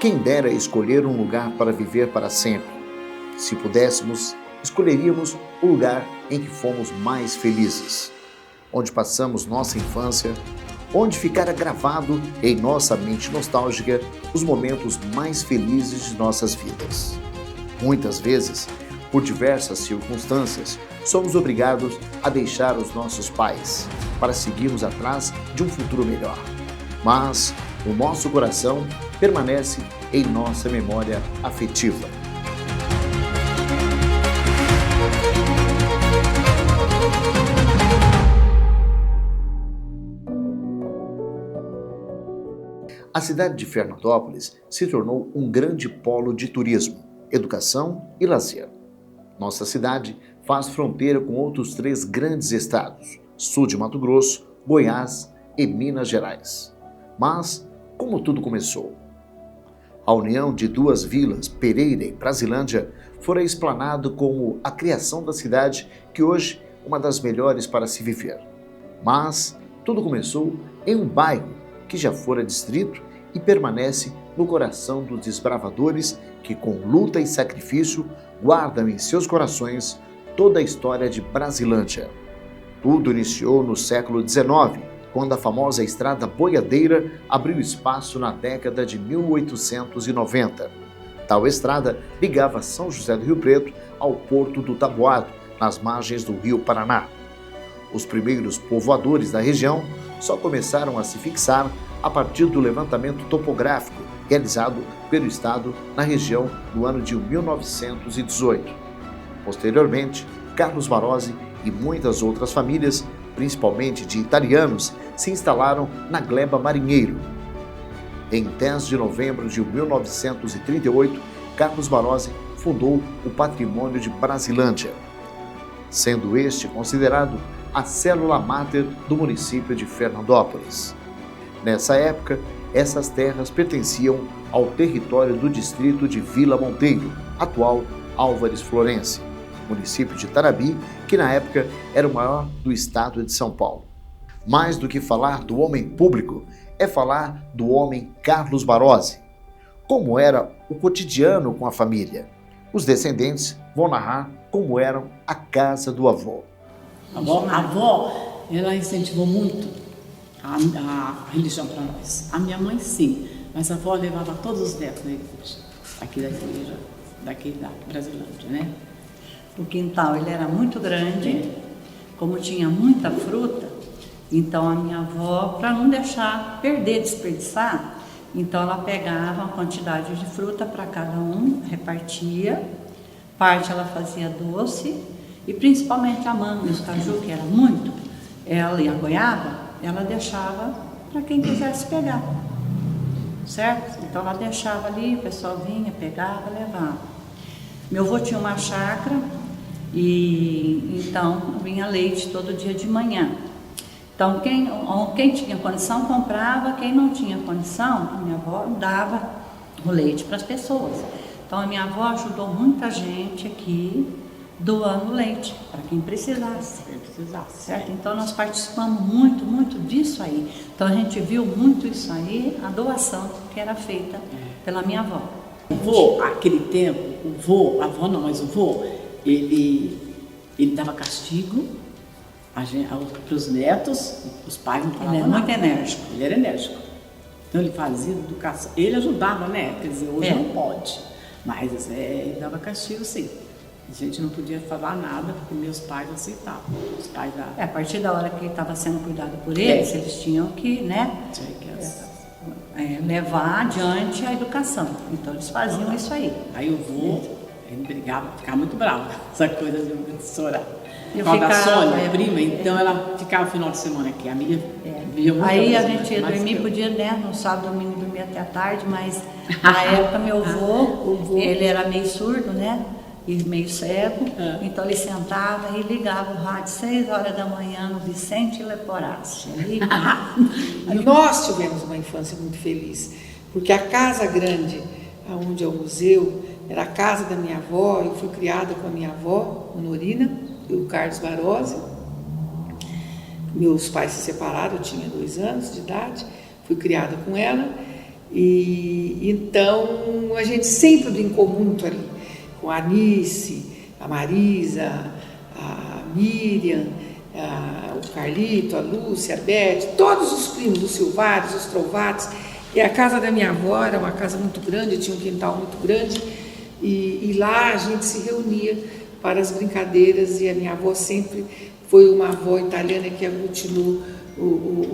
Quem dera escolher um lugar para viver para sempre. Se pudéssemos, escolheríamos o lugar em que fomos mais felizes, onde passamos nossa infância, onde ficara gravado em nossa mente nostálgica os momentos mais felizes de nossas vidas. Muitas vezes, por diversas circunstâncias, somos obrigados a deixar os nossos pais para seguirmos atrás de um futuro melhor. Mas o nosso coração permanece em nossa memória afetiva. A cidade de Fernandópolis se tornou um grande polo de turismo, educação e lazer. Nossa cidade faz fronteira com outros 3 grandes estados, sul de Mato Grosso, Goiás e Minas Gerais. Mas como tudo começou? A união de 2 vilas, Pereira e Brasilândia, fora explanado como a criação da cidade que hoje é uma das melhores para se viver. Mas tudo começou em um bairro que já fora distrito e permanece no coração dos desbravadores que, com luta e sacrifício, guardam em seus corações toda a história de Brasilândia. Tudo iniciou no século XIX, quando a famosa estrada boiadeira abriu espaço na década de 1890. Tal estrada ligava São José do Rio Preto ao Porto do Taboado, nas margens do Rio Paraná. Os primeiros povoadores da região só começaram a se fixar a partir do levantamento topográfico realizado pelo Estado na região no ano de 1918. Posteriormente, Carlos Barozzi e muitas outras famílias, principalmente de italianos, se instalaram na Gleba Marinheiro. Em 10 de novembro de 1938, Carlos Barozzi fundou o Patrimônio de Brasilândia, sendo este considerado a célula máter do município de Fernandópolis. Nessa época, essas terras pertenciam ao território do distrito de Vila Monteiro, atual Álvares Florense, município de Tarabi, que na época era o maior do estado de São Paulo. Mais do que falar do homem público, é falar do homem Carlos Barozzi. Como era o cotidiano com a família? Os descendentes vão narrar como era a casa do avô. A avó, ela incentivou muito a religião para nós. A minha mãe, sim, mas a avó levava todos os netos na igreja, aqui da igreja, daqui da Brasilândia, né? O quintal ele era muito grande, como tinha muita fruta, então a minha avó, para não deixar perder, desperdiçar, então ela pegava uma quantidade de fruta para cada um, repartia, parte ela fazia doce, e principalmente a manga e os caju, que era muito, ela e a goiaba, ela deixava para quem quisesse pegar, certo? Então ela deixava ali, o pessoal vinha, pegava, levava. Meu avô tinha uma chácara e então vinha leite todo dia de manhã. Então quem tinha condição comprava, quem não tinha condição, a minha avó dava o leite para as pessoas. Então a minha avó ajudou muita gente aqui, doando leite para quem precisasse, certo? Então nós participamos muito disso aí. Então a gente viu muito isso aí, a doação que era feita pela minha avó. O vô, aquele tempo, a avó não, mas o vô, ele dava castigo para os netos, os pais não falavam nada. Muito enérgico. Ele era enérgico. Então ele fazia educação, ele ajudava, né? Quer dizer, hoje não pode, mas ele dava castigo, sim. A gente não podia falar nada, porque meus pais aceitavam. Os pais a partir da hora que estava sendo cuidado por eles, eles tinham que, né, levar adiante a educação. Então eles faziam isso aí. Aí o vô, ele brigava, ficava muito bravo, essa coisa de chorar. Eu ficava, da Sônia, prima, então ela ficava o final de semana aqui, a amiga via muito. Aí a gente ia dormir, podia, né, no sábado, domingo, dormir até a tarde, mas na época meu avô, ele era meio surdo, né? E meio cego, então ele sentava e ligava o rádio 6 horas da manhã no Vicente Leporassi. Nós tivemos uma infância muito feliz, porque a casa grande, onde é o museu, era a casa da minha avó. Eu fui criada com a minha avó, Honorina, e o Carlos Barozzi. Meus pais se separaram, eu tinha 2 anos de idade, fui criada com ela. E então a gente sempre brincou muito ali, com a Anice, a Marisa, a Miriam, o Carlito, a Lúcia, a Beth, todos os primos, os Silvares, os Trovates. E a casa da minha avó era uma casa muito grande, tinha um quintal muito grande, e lá a gente se reunia para as brincadeiras, e a minha avó sempre foi uma avó italiana que aglutinou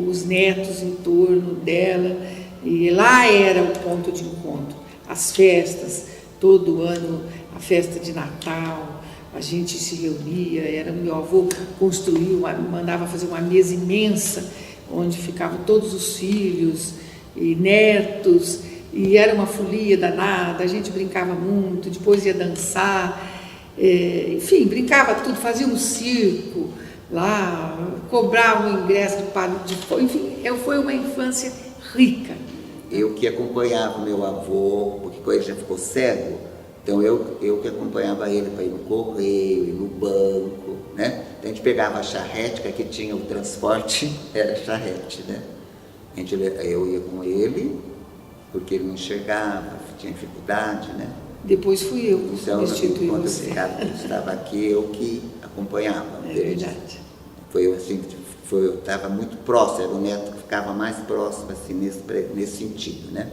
os netos em torno dela, e lá era o ponto de encontro. As festas, todo ano, a festa de Natal, a gente se reunia, meu avô construiu, mandava fazer uma mesa imensa, onde ficavam todos os filhos e netos, e era uma folia danada, a gente brincava muito, depois ia dançar, enfim, brincava tudo, fazia um circo lá, cobrava um ingresso de palio de fogo, enfim, foi uma infância rica. Eu que acompanhava meu avô, porque quando ele já ficou cego, então eu que acompanhava ele para ir no correio, ir no banco, né? Então a gente pegava a charrete, que aqui tinha o transporte, era charrete, né? Eu ia com ele, porque ele não enxergava, tinha dificuldade, né? Depois fui eu que então, substituí quando você. eu estava aqui, eu que acompanhava. É verdade. Foi assim, eu estava muito próximo, era o neto que ficava mais próximo, assim, nesse sentido, né?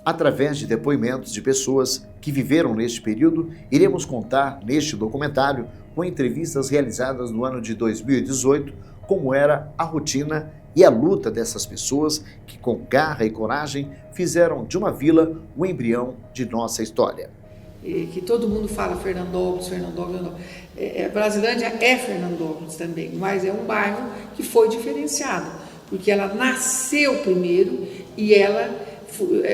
Através de depoimentos de pessoas que viveram neste período, iremos contar neste documentário, com entrevistas realizadas no ano de 2018, como era a rotina e a luta dessas pessoas que, com garra e coragem, fizeram de uma vila o embrião de nossa história. Que todo mundo fala Fernandópolis. Brasilândia é Fernandópolis também, mas é um bairro que foi diferenciado, porque ela nasceu primeiro e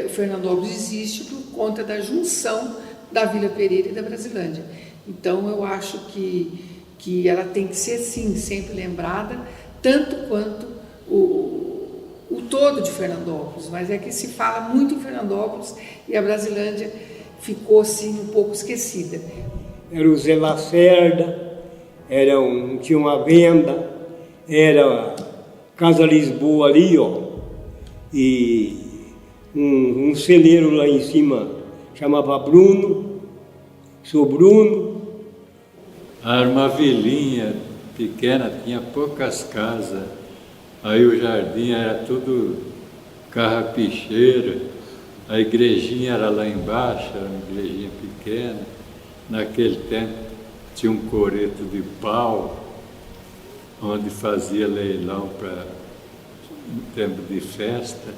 Fernandópolis existe por conta da junção da Vila Pereira e da Brasilândia. Então eu acho que ela tem que ser, sim, sempre lembrada, tanto quanto o todo de Fernandópolis, mas é que se fala muito em Fernandópolis e a Brasilândia ficou assim um pouco esquecida. Era o Zé Lacerda, tinha uma venda, era a Casa Lisboa ali, ó, e um celeiro lá em cima chamava Bruno, sou Bruno. Era uma vilinha pequena, tinha poucas casas, aí o jardim era tudo carrapicheira, a igrejinha era lá embaixo, era uma igrejinha pequena. Naquele tempo tinha um coreto de pau, onde fazia leilão para tempo de festa.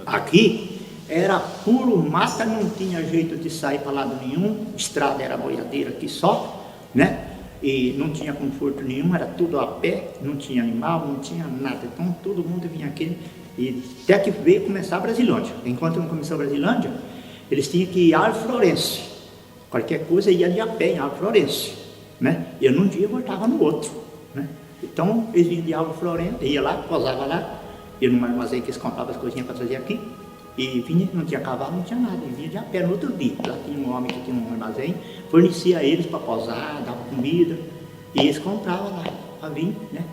Aqui era puro mata, não tinha jeito de sair para lado nenhum, estrada era boiadeira aqui só, né? E não tinha conforto nenhum, era tudo a pé, não tinha animal, não tinha nada. Então todo mundo vinha aqui, e até que veio começar a Brasilândia. Enquanto não começou a Brasilândia, eles tinham que ir a Alto Florencio. Qualquer coisa ia de a pé em Alto Florencio, né? E num dia voltava no outro, né? Então eles vinham de Alto Florencio, ia lá, posava lá, ia num armazém que eles compravam as coisinhas para trazer aqui, e vinha, não tinha cavalo, não tinha nada, e vinha de a pé no outro dia. Lá tinha um homem que tinha um armazém, fornecia a eles para posar, dava comida, e eles compravam lá para vir, né?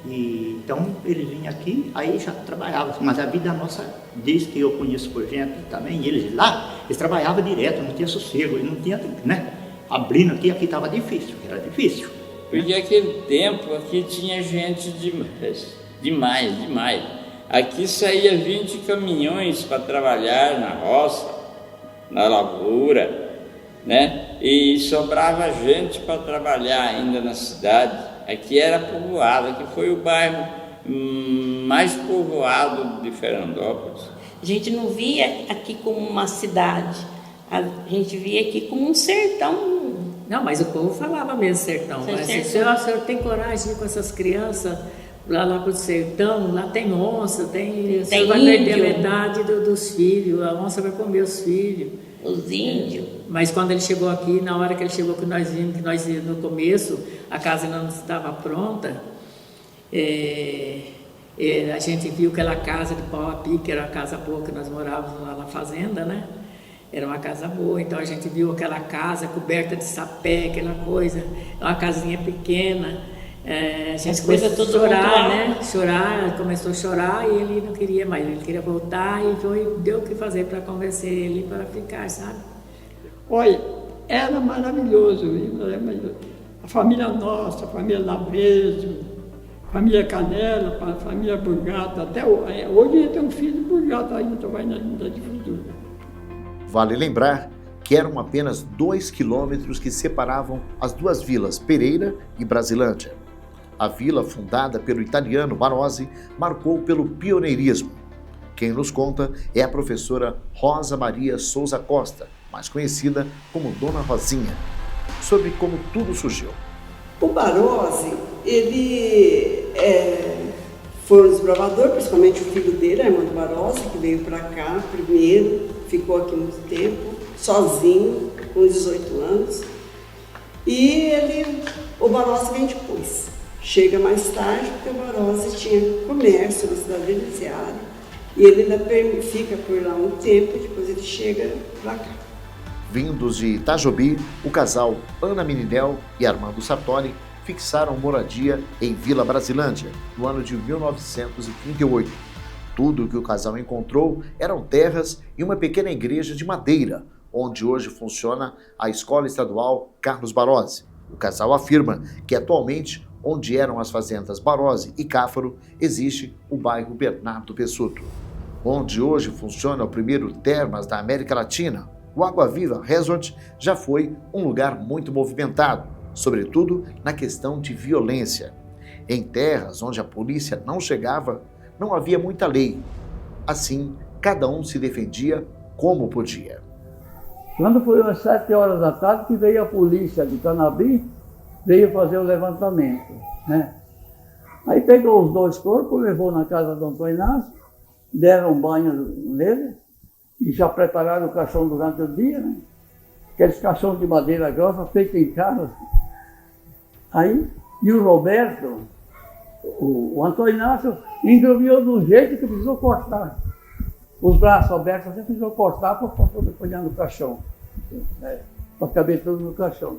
E, então eles vinham aqui, aí já trabalhavam, mas a vida nossa, desde que eu conheço por gente também, eles lá, eles trabalhavam direto, não tinha sossego, não tinha, né? Abrindo aqui estava difícil, era difícil. Porque naquele tempo aqui tinha gente demais. Aqui saía 20 caminhões para trabalhar na roça, na lavoura, né? E sobrava gente para trabalhar ainda na cidade. Aqui era povoado, aqui foi o bairro mais povoado de Fernandópolis. A gente não via aqui como uma cidade, a gente via aqui como um sertão. Não, mas o povo falava mesmo sertão. Mas o senhor tem coragem de ir com essas crianças lá pro sertão, lá tem onça, tem índio. Vai perder a metade dos filhos, a onça vai comer os filhos. Os índios. Mas quando ele chegou aqui, na hora que ele chegou, que nós vimos que nós no começo, a casa não estava pronta, a gente viu aquela casa de pau a pique, que era uma casa boa, que nós morávamos lá na fazenda, né? Era uma casa boa, então a gente viu aquela casa coberta de sapé, aquela coisa, uma casinha pequena, As coisas todas chorar, né? Chorar, começou a chorar e ele não queria mais, ele queria voltar e deu o que fazer para convencer ele para ficar, sabe? Olha, era maravilhoso, viu? A família nossa, a família Laveso, a família Canela, a família Burgato, até hoje tem um filho Burgato ainda, vai na difusora. Vale lembrar que eram apenas 2 quilômetros que separavam as duas vilas, Pereira e Brasilândia. A vila, fundada pelo italiano Barozzi, marcou pelo pioneirismo. Quem nos conta é a professora Rosa Maria Souza Costa, mais conhecida como Dona Rosinha, sobre como tudo surgiu. O Barozzi, ele foi um desbravador, principalmente o filho dele, Armando Barozzi, que veio para cá primeiro, ficou aqui muito tempo, sozinho, com 18 anos. E o Barozzi vem depois. Chega mais tarde, porque o Barozzi tinha comércio na cidade de Elisiário. E ele ainda fica por lá um tempo, e depois ele chega para cá. Vindos de Itajobi, o casal Ana Meninel e Armando Sartori fixaram moradia em Vila Brasilândia, no ano de 1938. Tudo o que o casal encontrou eram terras e uma pequena igreja de madeira, onde hoje funciona a Escola Estadual Carlos Barozzi. O casal afirma que atualmente, onde eram as fazendas Barozzi e Cáfaro, existe o bairro Bernardo Pessuto. Onde hoje funciona o primeiro termas da América Latina, o Água Viva Resort já foi um lugar muito movimentado, sobretudo na questão de violência. Em terras onde a polícia não chegava, não havia muita lei. Assim, cada um se defendia como podia. Quando foi às 7 horas da tarde que veio a polícia de Canabi, veio fazer o levantamento, né? Aí pegou os 2 corpos, levou na casa do Antônio Inácio, deram um banho nele e já prepararam o caixão durante o dia, né? Aqueles caixões de madeira grossa feitos em casa. Aí, e o Roberto, o Antônio Inácio, engroviou de um jeito que precisou cortar. Os braços abertos, você precisou cortar para poder pôr no caixão, né? Para caber tudo no caixão.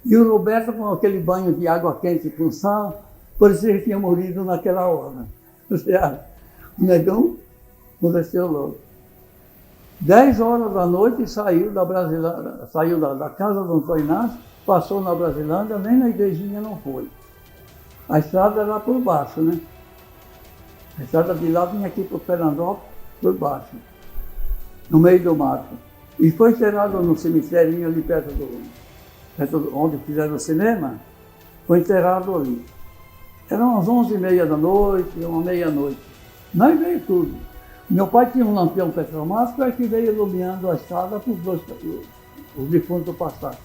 E o Roberto, com aquele banho de água quente com sal, parecia que tinha morrido naquela hora. O negão aconteceu logo. 10 horas da noite saiu da casa do Antônio Inácio, passou na Brasilândia, nem na igrejinha não foi. A estrada era por baixo, né? A estrada de lá vinha aqui para o Fernandópolis, por baixo, no meio do mato. E foi enterrado no cemiterinho ali perto onde fizeram o cinema, foi enterrado ali. Eram umas 11h30 da noite, uma meia-noite. Nós veio tudo. Meu pai tinha um lampião petromático que veio iluminando a estrada para os defuntos passar.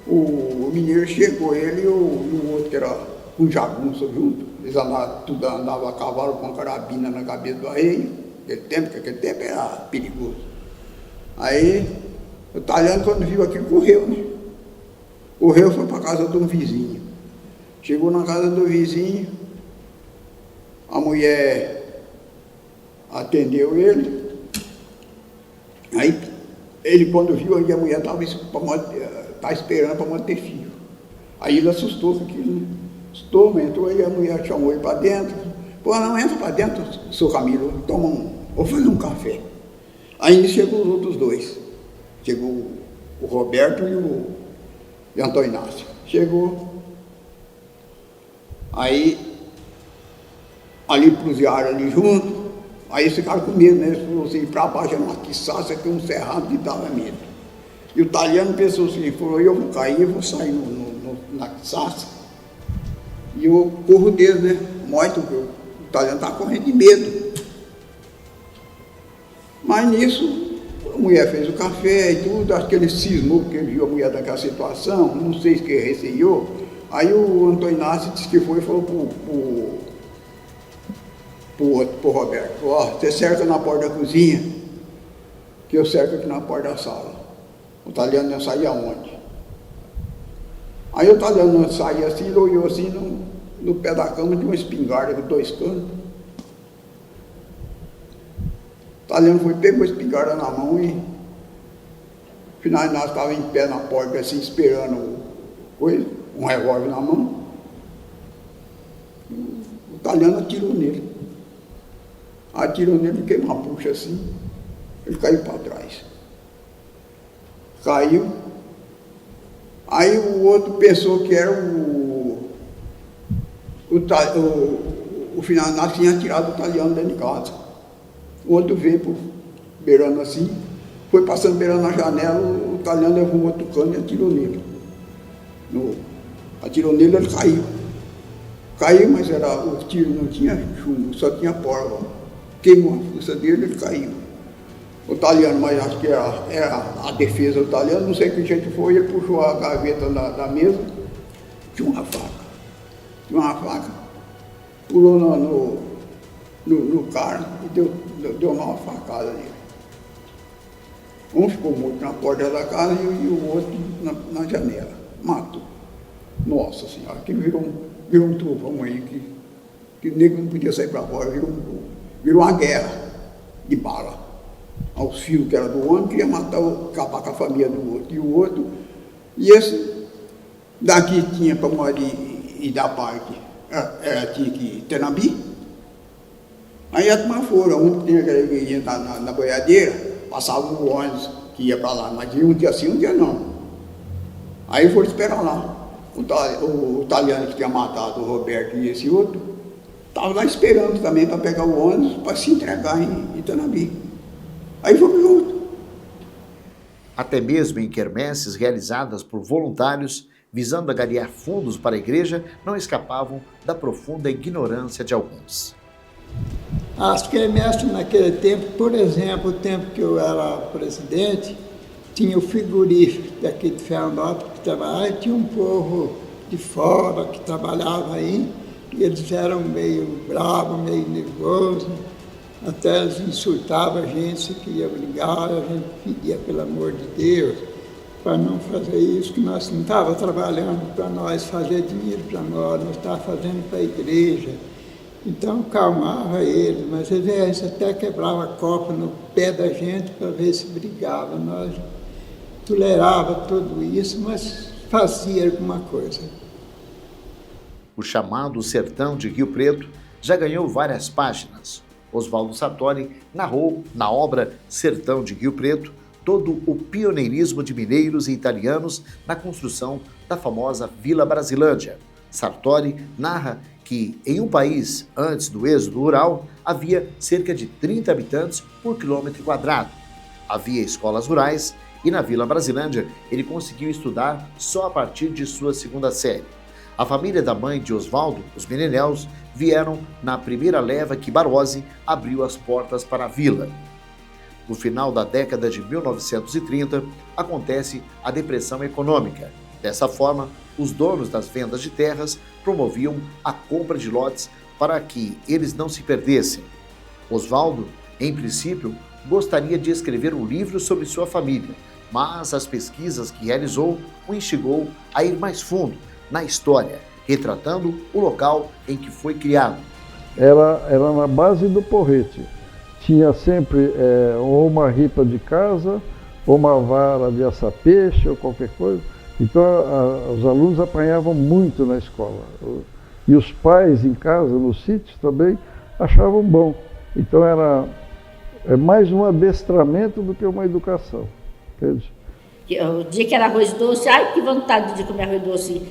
O mineiro chegou, ele e o outro que era um jagunço junto. Eles andavam a cavalo com carabina na cabeça do arreio. Aquele tempo era perigoso. Aí o italiano, quando viu aquilo, correu, né? Correu, foi para casa de um vizinho. Chegou na casa do vizinho, a mulher atendeu ele. Aí ele, quando viu, a mulher estava esperando para manter filho. Aí ele assustou com aquilo, né? Assustou, entrou, aí a mulher chamou ele para dentro. Pô, não, entra para dentro, seu Camilo, vou fazer um café. Aí chegou os outros 2. Chegou o Roberto e o Antônio Inácio. Chegou. Aí, ali cruzearam ali junto. Aí eles ficaram com medo, né? Eles falaram assim, para baixo era uma quiçaça, que um cerrado que dava medo. E o italiano pensou assim, falou, eu vou cair, eu vou sair na quiçaça. E eu corro dele, né? Muito, o italiano estava correndo de medo. Mas nisso, a mulher fez o café e tudo, acho que ele cismou, porque ele viu a mulher naquela situação, não sei se que receou. Aí o Antônio Inácio disse que foi e falou pro Roberto, ó, você cerca na porta da cozinha, que eu cerco aqui na porta da sala. O italiano não saía aonde? Aí o italiano não saía assim, ele olhou assim no pé da cama de uma espingarda com 2 canos. O italiano foi, pegou a espingarda na mão e afinal nós estávamos em pé na porta assim, esperando um revólver na mão. italiano atirou nele. Atirou nele, queimou uma puxa assim, ele caiu para trás. Caiu. Aí o outro pensou que era o final tinha tirado o italiano dentro de casa. O outro veio beirando assim, foi passando beirando na janela, o italiano levou o outro cano e atirou nele. Atirou nele, ele caiu. Caiu, mas o tiro não tinha chumbo, só tinha pólvora. Queimou a força dele, ele caiu. O italiano, mas acho que era a defesa do italiano, não sei que jeito foi, ele puxou a gaveta da mesa, tinha uma faca, pulou no cara e deu uma facada nele. Um ficou morto na porta da casa e o outro na janela, matou. Nossa Senhora, aquilo virou um trovão aí, que o negro não podia sair para fora, virou uma guerra de bala. Aos filhos que era do homem, queria acabar com a família do outro. E o outro, e esse daqui tinha para morar e da parte, tinha que ir Tenabi. Aí a turma foram, um tinha aquela igrejinha na boiadeira, passava o ônibus que ia para lá, mas um dia sim, um dia não. Aí foram esperar lá. O italiano que tinha matado o Roberto e esse outro, estava lá esperando também para pegar o ônibus para se entregar em Itanabi. Aí fomos juntos. Até mesmo em quermesses realizadas por voluntários, visando angariar fundos para a igreja, não escapavam da profunda ignorância de alguns. As quermesses naquele tempo, por exemplo, o tempo que eu era presidente, tinha o frigorífico daqui de Fernandópolis que trabalhava, e tinha um povo de fora que trabalhava aí, e eles eram meio bravos, meio nervosos, até eles insultavam a gente, se queria brigar, a gente pedia pelo amor de Deus, para não fazer isso, que nós não estávamos trabalhando para nós fazer dinheiro para nós estávamos fazendo para a igreja. Então calmava eles, mas às vezes até quebrava copo no pé da gente para ver se brigava. Nós tolerava tudo isso, mas fazia alguma coisa. O chamado Sertão de Rio Preto já ganhou várias páginas. Oswaldo Sartori narrou, na obra Sertão de Rio Preto, todo o pioneirismo de mineiros e italianos na construção da famosa Vila Brasilândia. Sartori narra que em um país antes do êxodo rural havia cerca de 30 habitantes por quilômetro quadrado. Havia escolas rurais e na Vila Brasilândia ele conseguiu estudar só a partir de sua segunda série. A família da mãe de Oswaldo, os Meneléus, vieram na primeira leva que Barozzi abriu as portas para a vila. No final da década de 1930, acontece a depressão econômica. Dessa forma, os donos das vendas de terras promoviam a compra de lotes para que eles não se perdessem. Oswaldo, em princípio, gostaria de escrever um livro sobre sua família, mas as pesquisas que realizou o instigou a ir mais fundo na história, retratando o local em que foi criado. Era na base do porrete. Tinha sempre ou uma ripa de casa, ou uma vara de assar peixe, ou qualquer coisa. Então os alunos apanhavam muito na escola. E os pais em casa, nos sítios também, achavam bom. Então era mais um adestramento do que uma educação. Entende? O dia que era arroz doce, ai que vontade de comer arroz doce.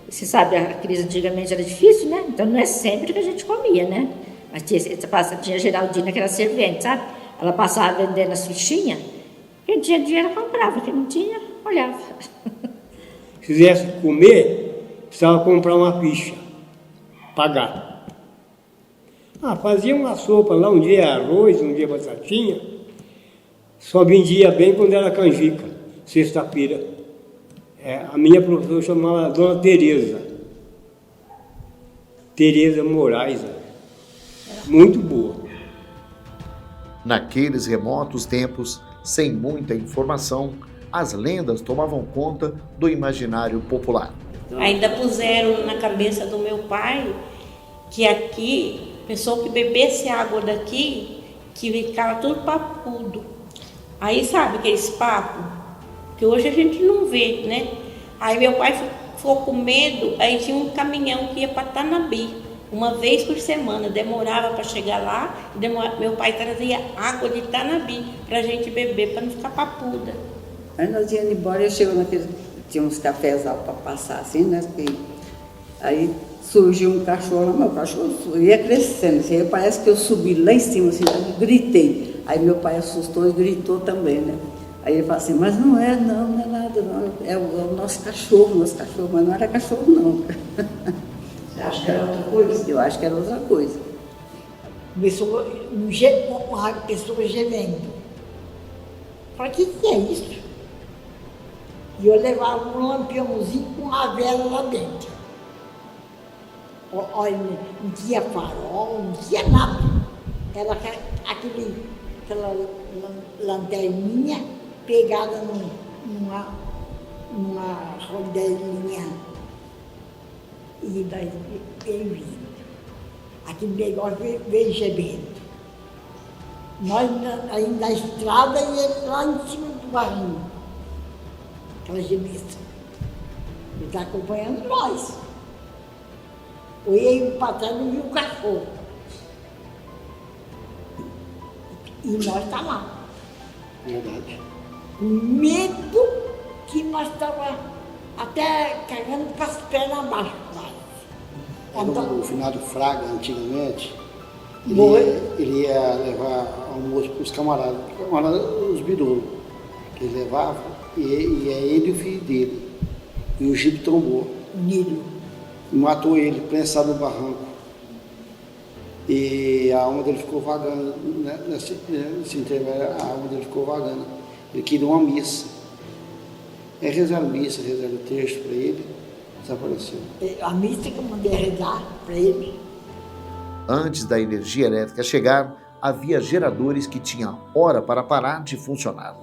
Você sabe, a crise antigamente era difícil, né? Então não é sempre que a gente comia, né? Mas tinha Geraldina que era servente, sabe? Ela passava vendendo as fichinhas, quem tinha dinheiro comprava, quem não tinha, olhava. Se quisesse comer, precisava comprar uma ficha, pagar. Fazia uma sopa lá, um dia arroz, um dia batatinha, só vendia bem quando era canjica, sexta-feira. A minha professora chamava Dona Tereza Moraes, muito boa. Naqueles remotos tempos, sem muita informação, as lendas tomavam conta do imaginário popular. Ainda puseram na cabeça do meu pai que aqui, pessoa que bebesse água daqui, que ficava tudo papudo. Aí sabe aqueles papos que hoje a gente não vê, né? Aí meu pai ficou com medo, aí tinha um caminhão que ia para Tanabi. uma vez por semana, demorava para chegar lá, meu pai trazia água de Tanabi para a gente beber, para não ficar papuda. Aí nós íamos embora, eu chego naquele, tinha uns cafés para passar assim, né? Aí surgiu um cachorro, meu cachorro ia crescendo, assim, aí parece que eu subi lá em cima, assim, eu gritei. Aí meu pai assustou e gritou também, né? Aí ele falou assim, mas não é nada, não, é o nosso cachorro, mas não era cachorro, não. Você acha que era outra coisa? Eu acho que era outra coisa. Começou uma pessoa gemendo. Falei, o que é isso? E eu levava um lampiãozinho com uma vela lá dentro. Olha, não tinha farol, não tinha nada. Era aquela lanterninha pegada numa rodelinha. E daí veio vindo. Aquele negócio veio gemendo. Nós aí na estrada e ele lá em cima do barrinho. Aquela gemista. Ele está acompanhando nós. Olhei para trás e vi o cachorro. E nós está lá. Verdade. Com medo que nós estávamos até cagando com as pernas abaixo. O finado Fraga, antigamente, ele ia levar almoço para os camaradas, os birôs, que ele levava, e é ele e o filho dele. E o jipe tombou. Nilo. E matou ele, prensado no barranco. E a alma dele ficou vagando, né? Nesse intervalo, a alma dele ficou vagando. Ele queria uma missa. Rezaram missa, rezaram o texto para ele, desapareceu. A missa que eu mandei rezar para ele. Antes da energia elétrica chegar, havia geradores que tinham hora para parar de funcionar.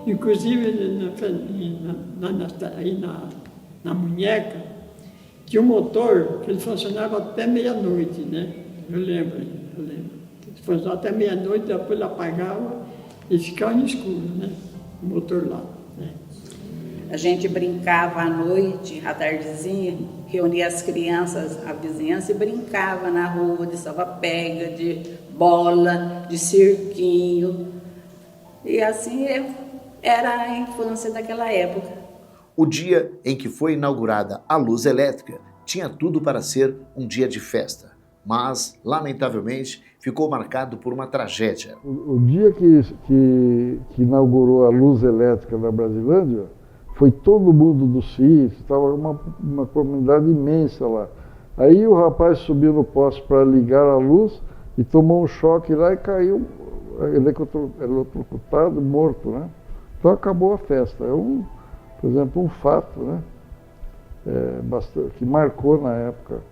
Inclusive, na Munheca, tinha um motor que ele funcionava até meia-noite, né? Eu lembro. Ele funcionava até meia-noite, depois ele apagava e ficava no escuro, né? O motor lá, né? A gente brincava à noite, à tardezinha, reunia as crianças, a vizinhança, e brincava na rua de salva-pega, de bola, de cirquinho. E assim era a infância daquela época. O dia em que foi inaugurada a luz elétrica tinha tudo para ser um dia de festa, mas, lamentavelmente, ficou marcado por uma tragédia. O dia que inaugurou a luz elétrica na Brasilândia, foi todo mundo do sítio, estava uma comunidade imensa lá. Aí o rapaz subiu no poste para ligar a luz e tomou um choque lá e caiu, eletrocutado, morto, né? Então acabou a festa. É por exemplo, um fato, né? Que marcou na época.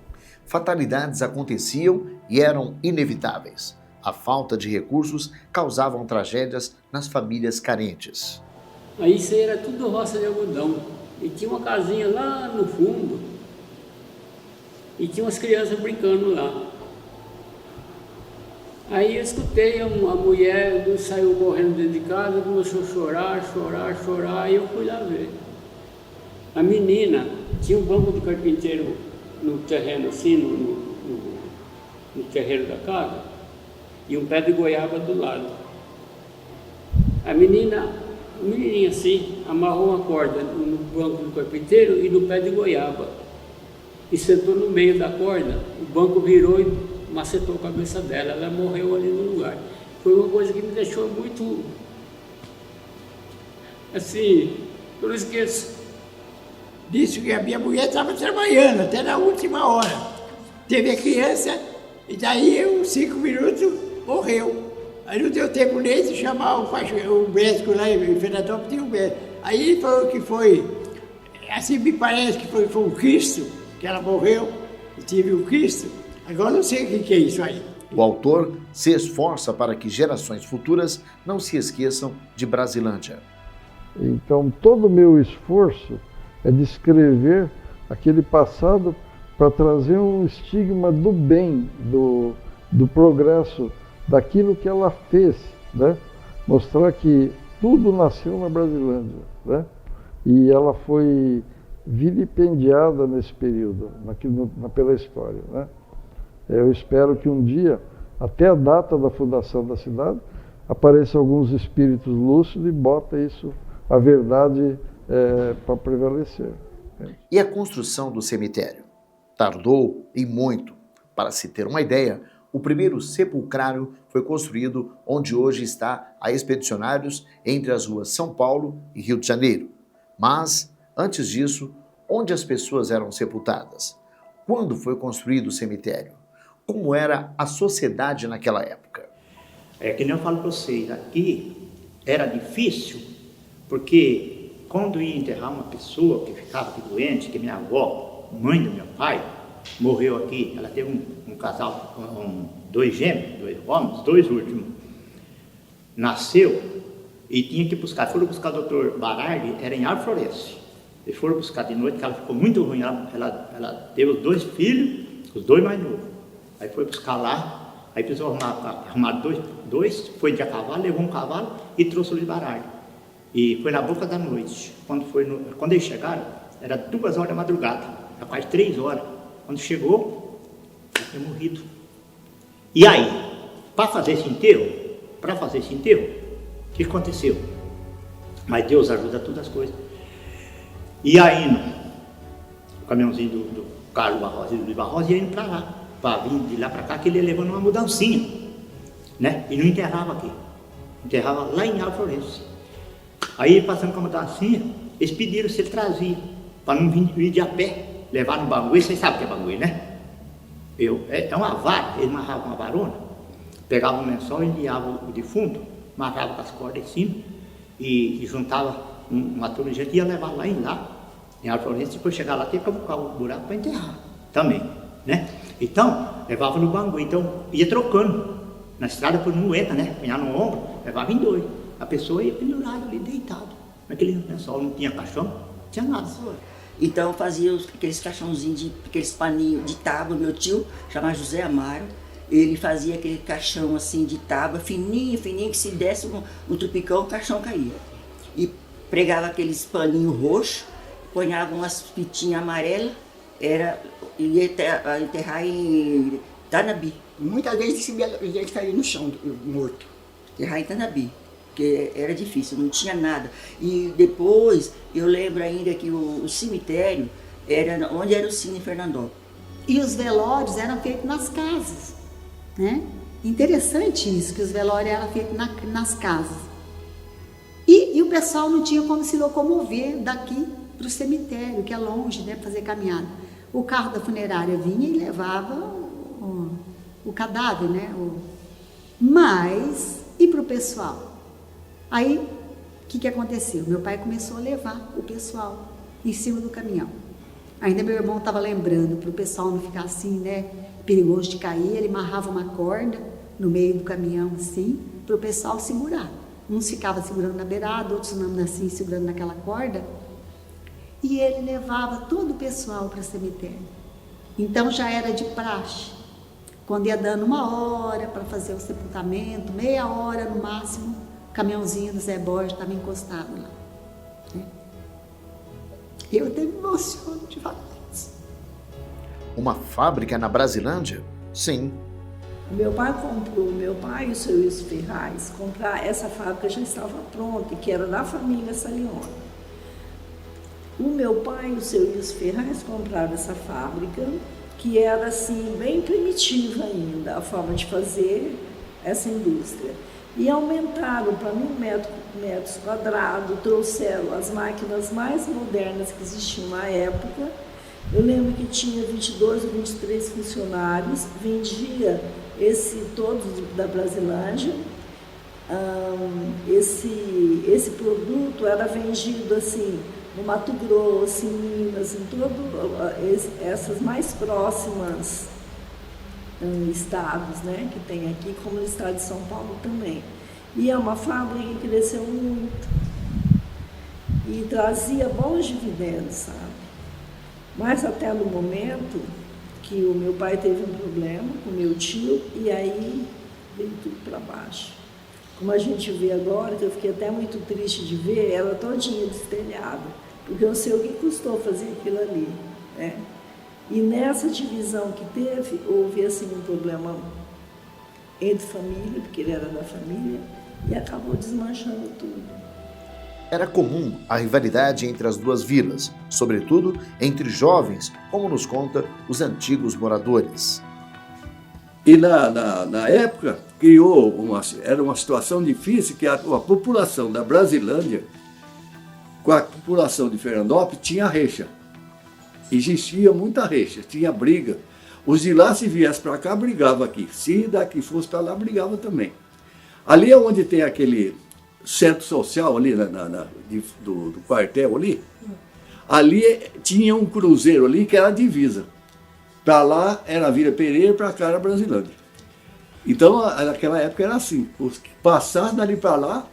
Fatalidades aconteciam e eram inevitáveis. A falta de recursos causava tragédias nas famílias carentes. Aí isso aí era tudo roça de algodão. E tinha uma casinha lá no fundo. E tinha umas crianças brincando lá. Aí eu escutei a mulher saiu correndo dentro de casa, começou a chorar, e eu fui lá ver. A menina tinha um banco de carpinteiro no terreno, assim, no terreno da casa, e um pé de goiaba do lado. A menininha assim, amarrou uma corda no banco do carpinteiro e no pé de goiaba. E sentou no meio da corda, o banco virou e macetou a cabeça dela, ela morreu ali no lugar. Foi uma coisa que me deixou muito, assim, eu não esqueço. Disse que a minha mulher estava trabalhando até na última hora. Teve a criança e daí, 5 minutos, morreu. Aí não deu tempo nem de chamar o médico lá em Fernandópolis, tinha um médico. Aí ele falou que foi, assim me parece que foi um Cristo, que ela morreu, e tive um Cristo. Agora não sei o que é isso aí. O autor se esforça para que gerações futuras não se esqueçam de Brasilândia. Então, todo o meu esforço é descrever aquele passado para trazer um estigma do bem, do progresso, daquilo que ela fez, né? Mostrar que tudo nasceu na Brasilândia, né? E ela foi vilipendiada nesse período, pela história, né? Eu espero que um dia, até a data da fundação da cidade, apareçam alguns espíritos lúcidos e botem isso, a verdade, para prevalecer. E a construção do cemitério? Tardou e muito. Para se ter uma ideia, o primeiro sepulcrário foi construído onde hoje está a Expedicionários, entre as ruas São Paulo e Rio de Janeiro. Mas, antes disso, onde as pessoas eram sepultadas? Quando foi construído o cemitério? Como era a sociedade naquela época? É que nem eu falo para vocês, aqui era difícil, porque quando ia enterrar uma pessoa que ficava aqui doente, que minha avó, mãe do meu pai, morreu aqui, ela teve um casal, dois gêmeos, dois homens, dois últimos, nasceu e tinha que buscar, foram buscar o doutor Barardi, era em Alflorense, eles foram buscar de noite, que ela ficou muito ruim, ela teve os dois filhos, os dois mais novos, aí foi buscar lá, aí precisou arrumar dois, foi de a cavalo, levou um cavalo e trouxe o de Barardi, e foi na boca da noite, quando eles chegaram, era 2 horas da madrugada, capaz de 3 horas, quando chegou, ela tinha morrido. E aí, para fazer esse enterro, o que aconteceu? Mas Deus ajuda todas as coisas. E aí, o caminhãozinho do Carlos Barroso e do Luiz Barroso ia indo para lá, para vir de lá para cá, que ele ia levando uma mudancinha, né? E não enterrava aqui, enterrava lá em Alflorense. Aí, passando com a mudancinha, eles pediram se ele trazia, para não vir de a pé, levar no banguê. Vocês sabem o que é banguê, né? É uma vara, eles amarravam uma varona, pegavam um lençol, enviavam o defunto, amarravam com as cordas em cima e juntava uma turma de gente e ia levar lá em Alflorense, depois chegar lá, tinha que colocar o buraco para enterrar também, né? Então, levava no banguê, então ia trocando, na estrada por não entra, né? Punhar no ombro, levava em 2, a pessoa ia pendurada ali, deitada, naquele lençol, não tinha caixão, não tinha nada. Então fazia aqueles caixãozinhos, aqueles paninhos de tábua, meu tio, chamava José Amaro, ele fazia aquele caixão assim de tábua, fininho, que se desse um tupicão, o caixão caía. E pregava aqueles paninhos roxos, ponhava umas fitinhas amarelas, ia enterrar em Tanabi. Muitas vezes a gente caía no chão, morto, enterrar em Tanabi. Porque era difícil, não tinha nada. E depois, eu lembro ainda que o cemitério era onde era o Cine Fernandópolis. E os velórios eram feitos nas casas, né? Interessante isso, que os velórios eram feitos nas casas. E o pessoal não tinha como se locomover daqui para o cemitério, que é longe, né, fazer caminhada. O carro da funerária vinha e levava o cadáver, né? Mas, e para o pessoal? Aí, o que aconteceu? Meu pai começou a levar o pessoal em cima do caminhão. Ainda meu irmão estava lembrando, para o pessoal não ficar assim, né, perigoso de cair, ele amarrava uma corda no meio do caminhão, assim, para o pessoal segurar. Uns ficavam segurando na beirada, outros não assim, segurando naquela corda. E ele levava todo o pessoal para o cemitério. Então, já era de praxe. Quando ia dando 1 hora para fazer o sepultamento, meia hora no máximo, o caminhãozinho do Zé Borges estava encostado lá. Eu até me emociono de falar isso. Uma fábrica na Brasilândia? Sim. Meu pai e o seu Wilson Ferraz essa fábrica já estava pronta, que era da família Salione. O meu pai e o seu Wilson Ferraz compraram essa fábrica, que era assim, bem primitiva ainda, a forma de fazer essa indústria. E aumentaram para 1.000 metros quadrados, trouxeram as máquinas mais modernas que existiam na época. Eu lembro que tinha 22 ou 23 funcionários, vendia todos da Brasilândia. Esse produto era vendido assim, no Mato Grosso, em Minas, em essas mais próximas estados, né, que tem aqui, como no estado de São Paulo também. E é uma fábrica que cresceu muito e trazia bons dividendos, sabe? Mas até no momento que o meu pai teve um problema com o meu tio e aí veio tudo para baixo. Como a gente vê agora, que eu fiquei até muito triste de ver, ela todinha destelhada, porque eu sei o que custou fazer aquilo ali, né? E nessa divisão que teve, houve assim um problema entre família, porque ele era da família, e acabou desmanchando tudo. Era comum a rivalidade entre as duas vilas, sobretudo entre jovens, como nos conta os moradores. E na época, era uma situação difícil, que a população da Brasilândia, com a população de Fernandópolis, tinha rixa. Existia muita rixa, tinha briga. Os de lá, se viesse para cá, brigavam aqui. Se daqui fosse para lá, brigavam também. Ali é onde tem aquele centro social, ali do quartel ali, ali tinha um cruzeiro ali que era a divisa. Para lá era a Vila Pereira, para cá era a Brasilândia. Então, naquela época era assim, os que passassem dali para lá,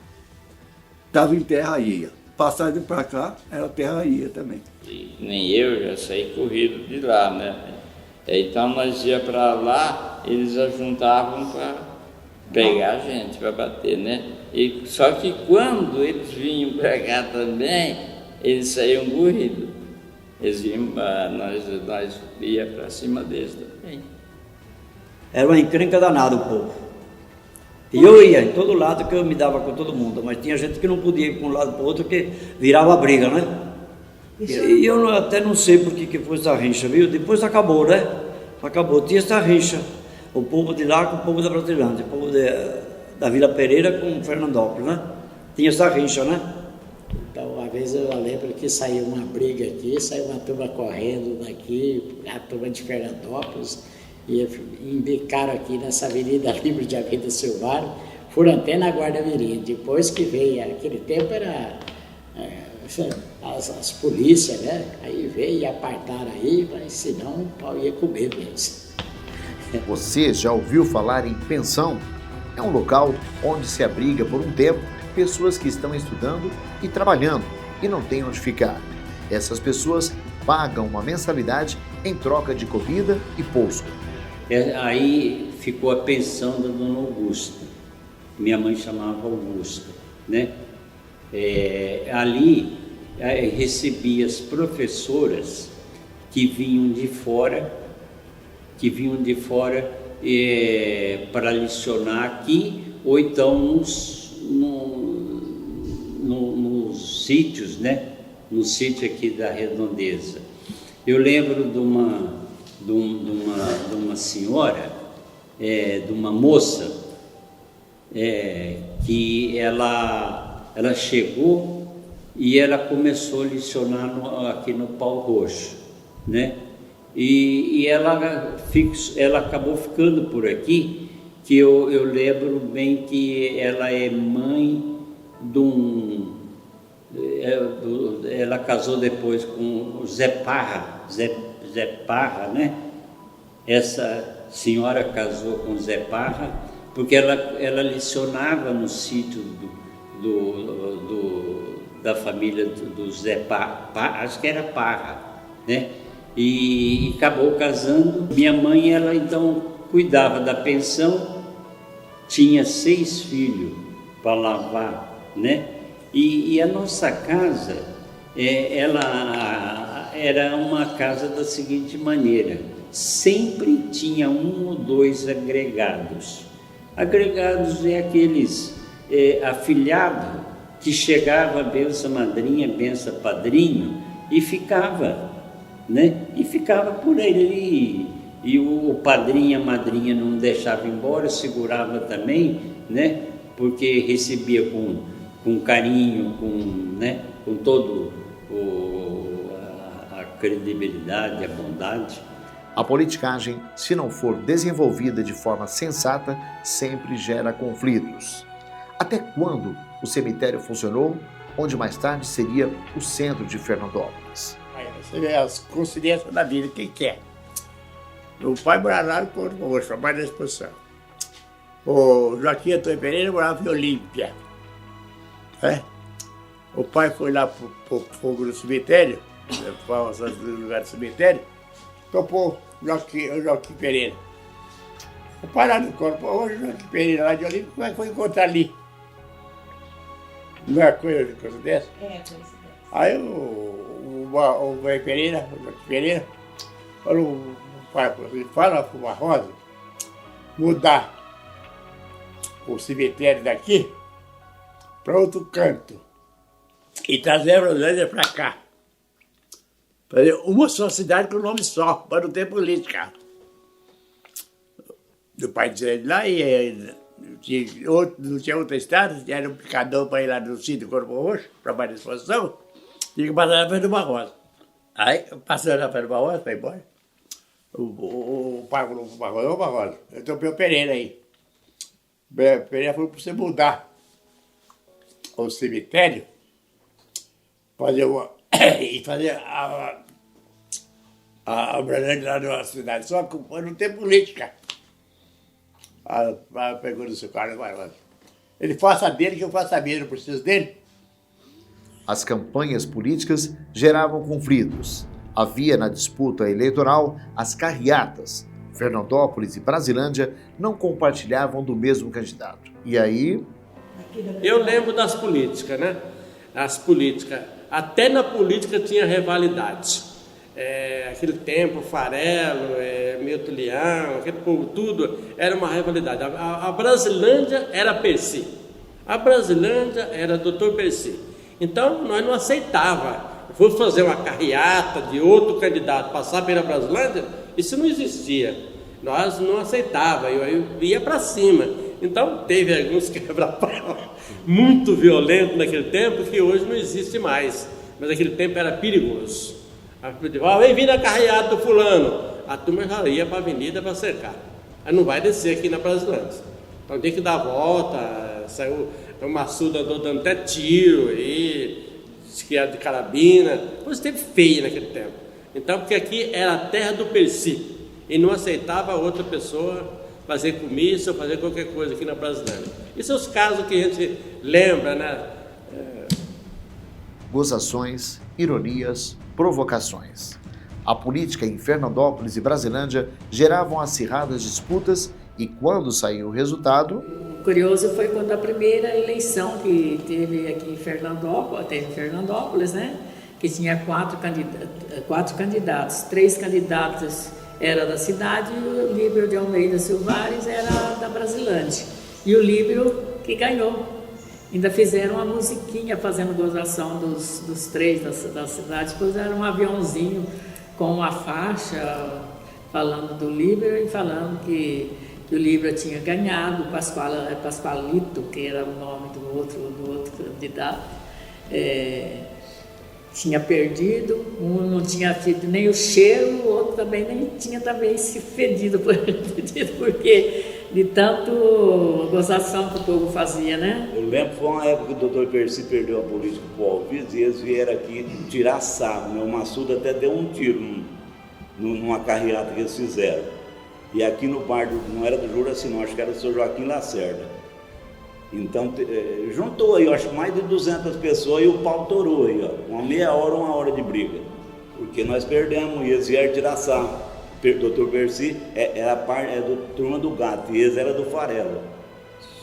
estavam em terra ia. Passassem para cá, era terra ia também. E nem eu já saí corrido de lá, né? Então nós ia para lá, eles ajuntavam para pegar a gente, para bater, né? E, só que quando eles vinham para cá também, eles saíam corridos. Eles vinham, nós ia para cima deles também. Era uma encrenca danada o povo. E eu ia em todo lado, que eu me dava com todo mundo, mas tinha gente que não podia ir para um lado para o outro, porque virava briga, né? E eu até não sei por que foi essa rixa, viu? Depois acabou, né? Acabou, tinha essa rixa. O povo de lá com o povo da Brasilândia, o povo da Vila Pereira com Fernandópolis, né? Tinha essa rixa, né? Então, uma vez eu lembro que saiu uma briga aqui, saiu uma turma correndo daqui, a turma de Fernandópolis, e embicaram aqui nessa Avenida Livre de Avenda Silvário, foram até na Guarda Mirim. Depois que veio, aquele tempo era as polícias, né? Aí veio e apartaram aí, mas senão o pau ia comer mesmo. Você já ouviu falar em pensão? É um local onde se abriga por um tempo pessoas que estão estudando e trabalhando e não têm onde ficar. Essas pessoas pagam uma mensalidade em troca de comida e pouso. Aí ficou a pensão da dona Augusta. Minha mãe chamava Augusta, né? Ali recebia as professoras que vinham de fora para licionar aqui, ou então nos sítios, né? No sítio aqui da Redondeza. Eu lembro de uma senhora, de uma moça, que ela chegou e ela começou a licionar aqui no Pau Roxo, né? E ela acabou ficando por aqui, que eu lembro bem que ela é mãe de ela casou depois com o Zé Parra, né? Essa senhora casou com o Zé Parra, porque ela licionava no sítio da família do Zé Parra, acho que era Parra, né? E acabou casando. Minha mãe, ela então cuidava da pensão, tinha 6 filhos para lavar, né? E a nossa casa, ela era uma casa da seguinte maneira: sempre tinha 1 ou 2 agregados. Agregados é aqueles afilhados que chegava benção madrinha, benção padrinho e ficava, né? E ficava por ele. E o padrinho e a madrinha não deixavam embora, segurava também, né? Porque recebia com carinho, né? Com todo a credibilidade, a bondade. A politicagem, se não for desenvolvida de forma sensata, sempre gera conflitos. Até quando o cemitério funcionou, onde mais tarde seria o centro de Fernandópolis? Você vê as coincidências da vida, quem quer? O pai morava lá no Porto Roxo, trabalho da exposição. O Joaquim Antônio Pereira morava em Olímpia. O pai foi lá pro fogo do cemitério, para os lugares do cemitério, topou o Joaquim Pereira. O pai lá no corpo, hoje o Joaquim Pereira lá de Olímpia, como é que foi encontrar ali? Não é coisa dessa? É, coisa dessa. Aí o Joaquim Pereira falou o pai, fala para o Barrosa mudar o cemitério daqui para outro canto e trazer a Brasilândia para cá. Fazer uma só cidade com nome só, para não ter política. O pai dizia lá e não tinha outra estrada, era um picador para ir lá no sítio Corpo Roxo, para mais exposição, tinha que passar na frente do Barrosa. Aí, passando na frente do Barrosa, foi embora. O pai falou para o Barrosa, ô Barrosa, eu tô o Pereira aí. O Pereira falou para você mudar o cemitério, fazer a Brasilândia lá numa cidade só, para não ter política. A pergunta do seu Carlos Barrosa. Ele faça dele que eu faça a minha, não preciso dele. As campanhas políticas geravam conflitos. Havia na disputa eleitoral as carreatas. Fernandópolis e Brasilândia não compartilhavam do mesmo candidato. E aí... Eu lembro das políticas, né? As políticas. Até na política tinha rivalidades. Aquele tempo, Farelo, Milton Leão, aquele povo, tudo era uma rivalidade. A Brasilândia era Percy. A Brasilândia era Dr. Percy. Então, nós não aceitava. Fosse fazer uma carreata de outro candidato passar pela Brasilândia, isso não existia. Nós não aceitava, eu ia para cima. Então, teve alguns quebra-pau muito violentos naquele tempo, que hoje não existe mais. Mas naquele tempo era perigoso. Vem vir a carreata do fulano. A turma já ia para a avenida para cercar. Aí não vai descer aqui na Brasilândia. Então tem que dar a volta. Saiu uma surda, andou dando até tiro e esquiado de carabina. Coisa teve feia naquele tempo. Então, porque aqui era a terra do Percy. E não aceitava outra pessoa fazer comício ou fazer qualquer coisa aqui na Brasilândia. Isso são os casos que a gente lembra, né? Gozações, ironias, provocações. A política em Fernandópolis e Brasilândia geravam acirradas disputas e quando saiu o resultado... O curioso foi quando a primeira eleição que teve aqui em Fernandópolis, né? Que tinha quatro candidatos, 3 candidatos era da cidade e o Líbero de Almeida Silvares era da Brasilândia. E o Líbero que ganhou. Ainda fizeram uma musiquinha fazendo gozação dos 3 da cidade, depois era um aviãozinho com uma faixa falando do Líbero e falando que o Líbero tinha ganhado, o Pasqualito, que era o nome do outro candidato, tinha perdido, um não tinha tido nem o cheiro, o outro também nem tinha se fedido, porque de tanto gozação que o povo fazia, né? Eu lembro que foi uma época que o Dr. Percy perdeu a política para o Alvides e eles vieram aqui tirar sarro, né? O Massuda até deu um tiro numa carreata que eles fizeram. E aqui no bar, não era do Juraci, não, acho que era do Sr. Joaquim Lacerda. Então, juntou aí, eu acho, mais de 200 pessoas e o pau torou aí, ó. Uma meia hora, 1 hora de briga. Porque nós perdemos e eles vieram tirar sarro. O Dr. Percy era do turma do Gato e eles eram do Farelo.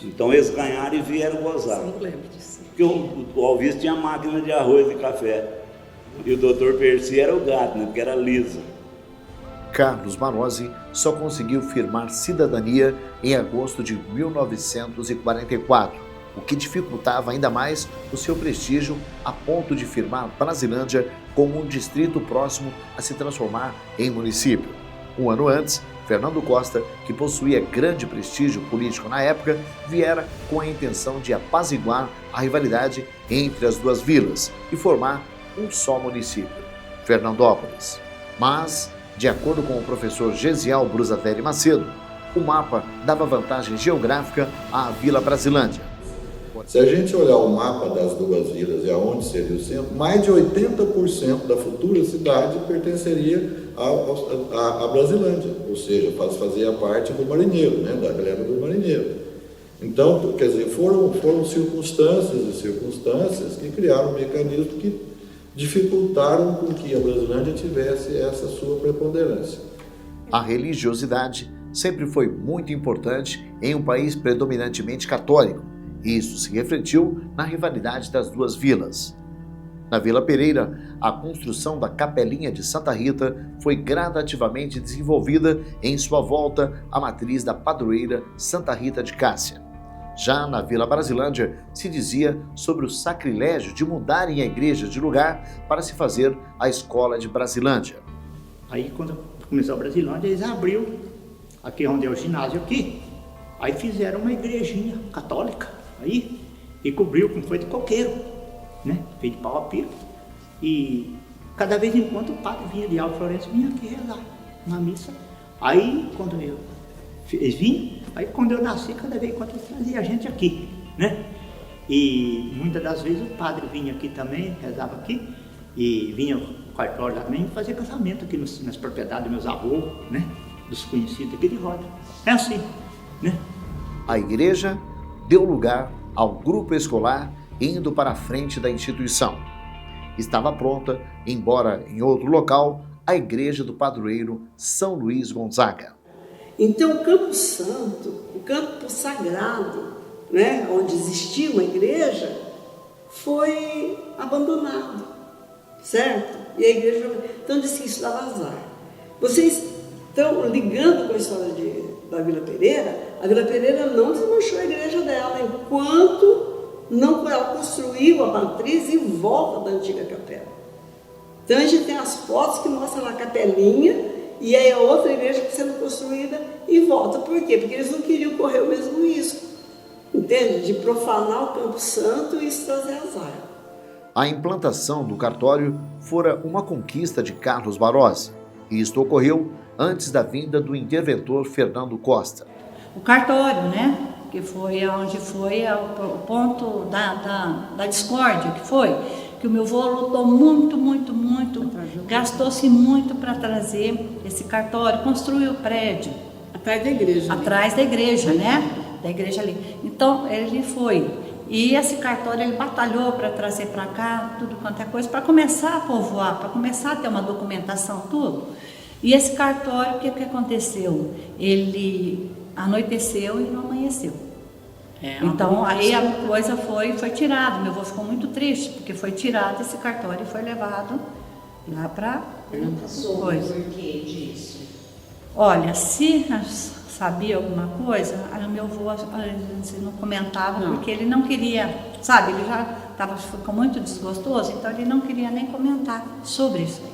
Então eles ganharam e vieram gozar. Não lembro disso. Porque o Alvides tinha máquina de arroz e café. E o Dr. Percy era o Gato, né? Porque era liso. Carlos Manozzi só conseguiu firmar cidadania em agosto de 1944, o que dificultava ainda mais o seu prestígio a ponto de firmar Brasilândia como um distrito próximo a se transformar em município. Um ano antes, Fernando Costa, que possuía grande prestígio político na época, viera com a intenção de apaziguar a rivalidade entre as duas vilas e formar um só município, Fernandópolis. Mas, de acordo com o professor Gesiel Brusadelli Macedo, o mapa dava vantagem geográfica à Vila Brasilândia. Se a gente olhar o mapa das duas vilas e aonde seria o centro, mais de 80% da futura cidade pertenceria à Brasilândia, ou seja, fazia parte do marinheiro, né, da galera do marinheiro. Então, quer dizer, foram circunstâncias e circunstâncias que criaram um mecanismo que dificultaram com que a Brasilândia tivesse essa sua preponderância. A religiosidade sempre foi muito importante em um país predominantemente católico. Isso se refletiu na rivalidade das duas vilas. Na Vila Pereira, a construção da Capelinha de Santa Rita foi gradativamente desenvolvida em sua volta à matriz da padroeira Santa Rita de Cássia. Já na Vila Brasilândia, se dizia sobre o sacrilégio de mudarem a igreja de lugar para se fazer a escola de Brasilândia. Aí, quando começou a Brasilândia, eles abriram, aqui onde é o ginásio aqui, aí fizeram uma igrejinha católica, aí, e cobriu com foi de coqueiro, né? Feito de pau a pico. E cada vez em quando o padre vinha de Alto Florencio, vinha aqui rezar na missa. Aí, quando eles vinham, aí quando eu nasci, cada vez em quando eles traziam a gente aqui, né? E muitas das vezes o padre vinha aqui também, rezava aqui, e vinha o cartório também fazer casamento aqui nas propriedades dos meus avós, né? Dos conhecidos aqui de Roda. É assim, né? A igreja deu lugar ao grupo escolar indo para a frente da instituição. Estava pronta, embora em outro local, a igreja do padroeiro São Luís Gonzaga. Então o Campo Santo, o campo sagrado, né, onde existia uma igreja, foi abandonado, certo? E a igreja... Então disse que isso dava azar. Vocês estão ligando com a história da Vila Pereira, a Vila Pereira não desmanchou a igreja dela, enquanto ela construiu a matriz em volta da antiga capela. Então a gente tem as fotos que mostram a capelinha e aí a outra igreja sendo construída em volta. Por quê? Porque eles não queriam correr o mesmo risco, entende? De profanar o Campo Santo e isso trazer azar. A implantação do cartório fora uma conquista de Carlos Barozzi, e isto ocorreu antes da vinda do interventor Fernando Costa. O cartório, né? Que foi onde foi o ponto da discórdia, que o meu avô lutou muito, gastou-se muito para trazer esse cartório, construiu o prédio. Atrás da igreja. Atrás da igreja, né? Da igreja ali. Então, ele foi. E esse cartório, ele batalhou para trazer para cá, tudo quanto é coisa, para começar a povoar, para começar a ter uma documentação, tudo. E esse cartório, o que aconteceu? Ele anoiteceu e não amanheceu. Então aí a coisa foi tirada. Meu avô ficou muito triste, porque foi tirado esse cartório e foi levado lá para coisa. Por que disso? Olha, se sabia alguma coisa, meu avô não comentava, porque ele não queria, sabe, ele já ficou muito desgostoso, então ele não queria nem comentar sobre isso aí.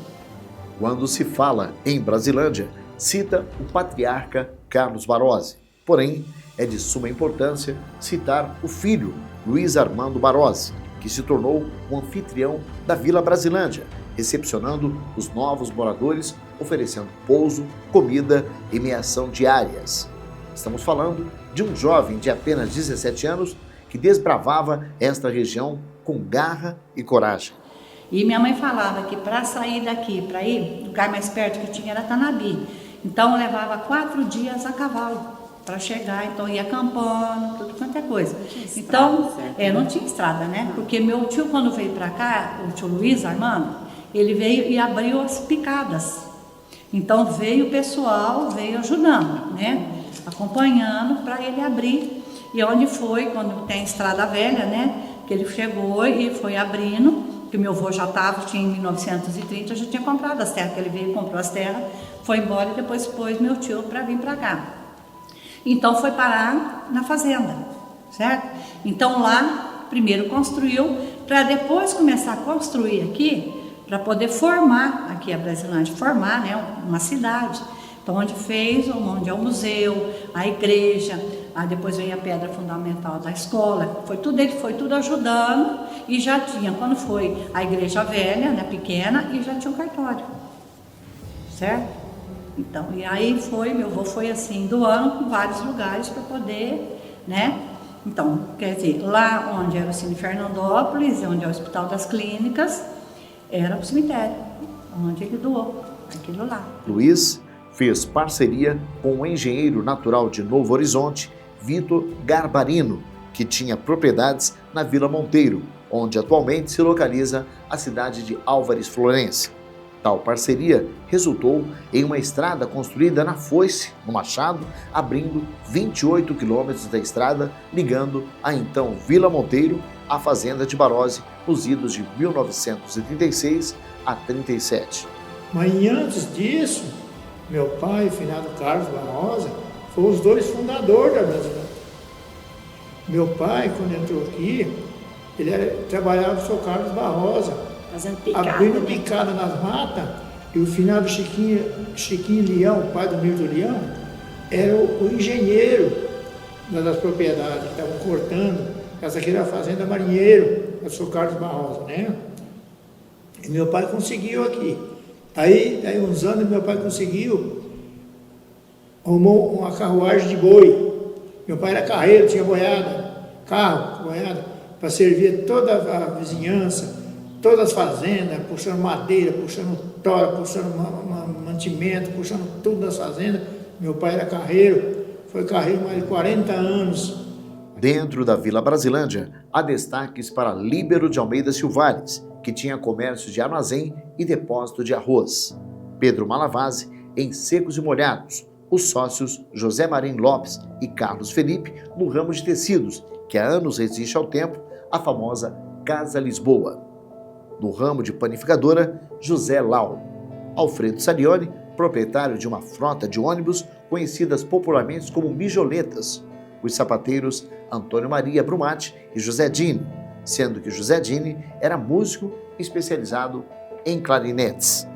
Quando se fala em Brasilândia, cita o patriarca Carlos Barozzi. Porém, é de suma importância citar o filho, Luiz Armando Barozzi, que se tornou o anfitrião da Vila Brasilândia, recepcionando os novos moradores, oferecendo pouso, comida e meação diárias. Estamos falando de um jovem de apenas 17 anos que desbravava esta região com garra e coragem. E minha mãe falava que para sair daqui, para ir, o lugar mais perto que tinha era Tanabi. Então eu levava 4 dias a cavalo para chegar, então ia acampando, tudo quanto é coisa. Então, não tinha estrada, né? Porque meu tio, quando veio para cá, o tio Luiz Armando, ele veio e abriu as picadas. Então veio o pessoal, veio ajudando, né? Acompanhando para ele abrir. E onde foi, quando tem a estrada velha, né? Que ele chegou e foi abrindo, que meu avô já tinha em 1930, já tinha comprado as terras, que ele veio, comprou as terras, foi embora e depois pôs meu tio para vir para cá. Então foi parar na fazenda, certo? Então lá, primeiro construiu, para depois começar a construir aqui, para poder formar aqui a Brasilândia, formar, né, uma cidade. Então onde é o museu, a igreja, aí depois veio a pedra fundamental da escola, ele foi tudo ajudando e já tinha, quando foi a igreja velha, né, pequena, e já tinha um cartório, certo? Então, e aí meu avô foi assim, doando com vários lugares para poder, né? Então, quer dizer, lá onde era o Cine Fernandópolis, onde é o Hospital das Clínicas, era o cemitério, onde ele doou aquilo lá. Luiz fez parceria com o engenheiro natural de Novo Horizonte, Vitor Garbarino, que tinha propriedades na Vila Monteiro, onde atualmente se localiza a cidade de Álvares Florence. Tal parceria resultou em uma estrada construída na foice, no Machado, abrindo 28 quilômetros da estrada, ligando a então Vila Monteiro à Fazenda de Barozzi, nos idos de 1936 a 37. Mas antes disso, meu pai, o finado Carlos Barrosa, foram os dois fundadores da Brasilândia. Meu pai, quando entrou aqui, trabalhava com o seu Carlos Barrosa, abrindo picada nas matas, e o finado Chiquinho Leão, pai do Milton Leão, era o engenheiro das propriedades que estavam cortando. Essa aqui era a Fazenda Marinheiro, do seu Carlos Barrosa, né? E meu pai conseguiu aqui. Aí uns anos, meu pai arrumou uma carruagem de boi. Meu pai era carreiro, tinha boiada, para servir toda a vizinhança, todas as fazendas, puxando madeira, puxando tora, puxando mantimento, puxando tudo das fazendas. Meu pai era carreiro, foi carreiro mais de 40 anos. Dentro da Vila Brasilândia, há destaques para Líbero de Almeida Silvares, que tinha comércio de armazém e depósito de arroz. Pedro Malavase, em Secos e Molhados. Os sócios José Marim Lopes e Carlos Felipe, no ramo de tecidos, que há anos resiste ao tempo, a famosa Casa Lisboa. No ramo de panificadora, José Lau. Alfredo Salioni, proprietário de uma frota de ônibus conhecidas popularmente como mijoletas. Os sapateiros Antônio Maria Brumati e José Dini, sendo que José Dini era músico especializado em clarinetes.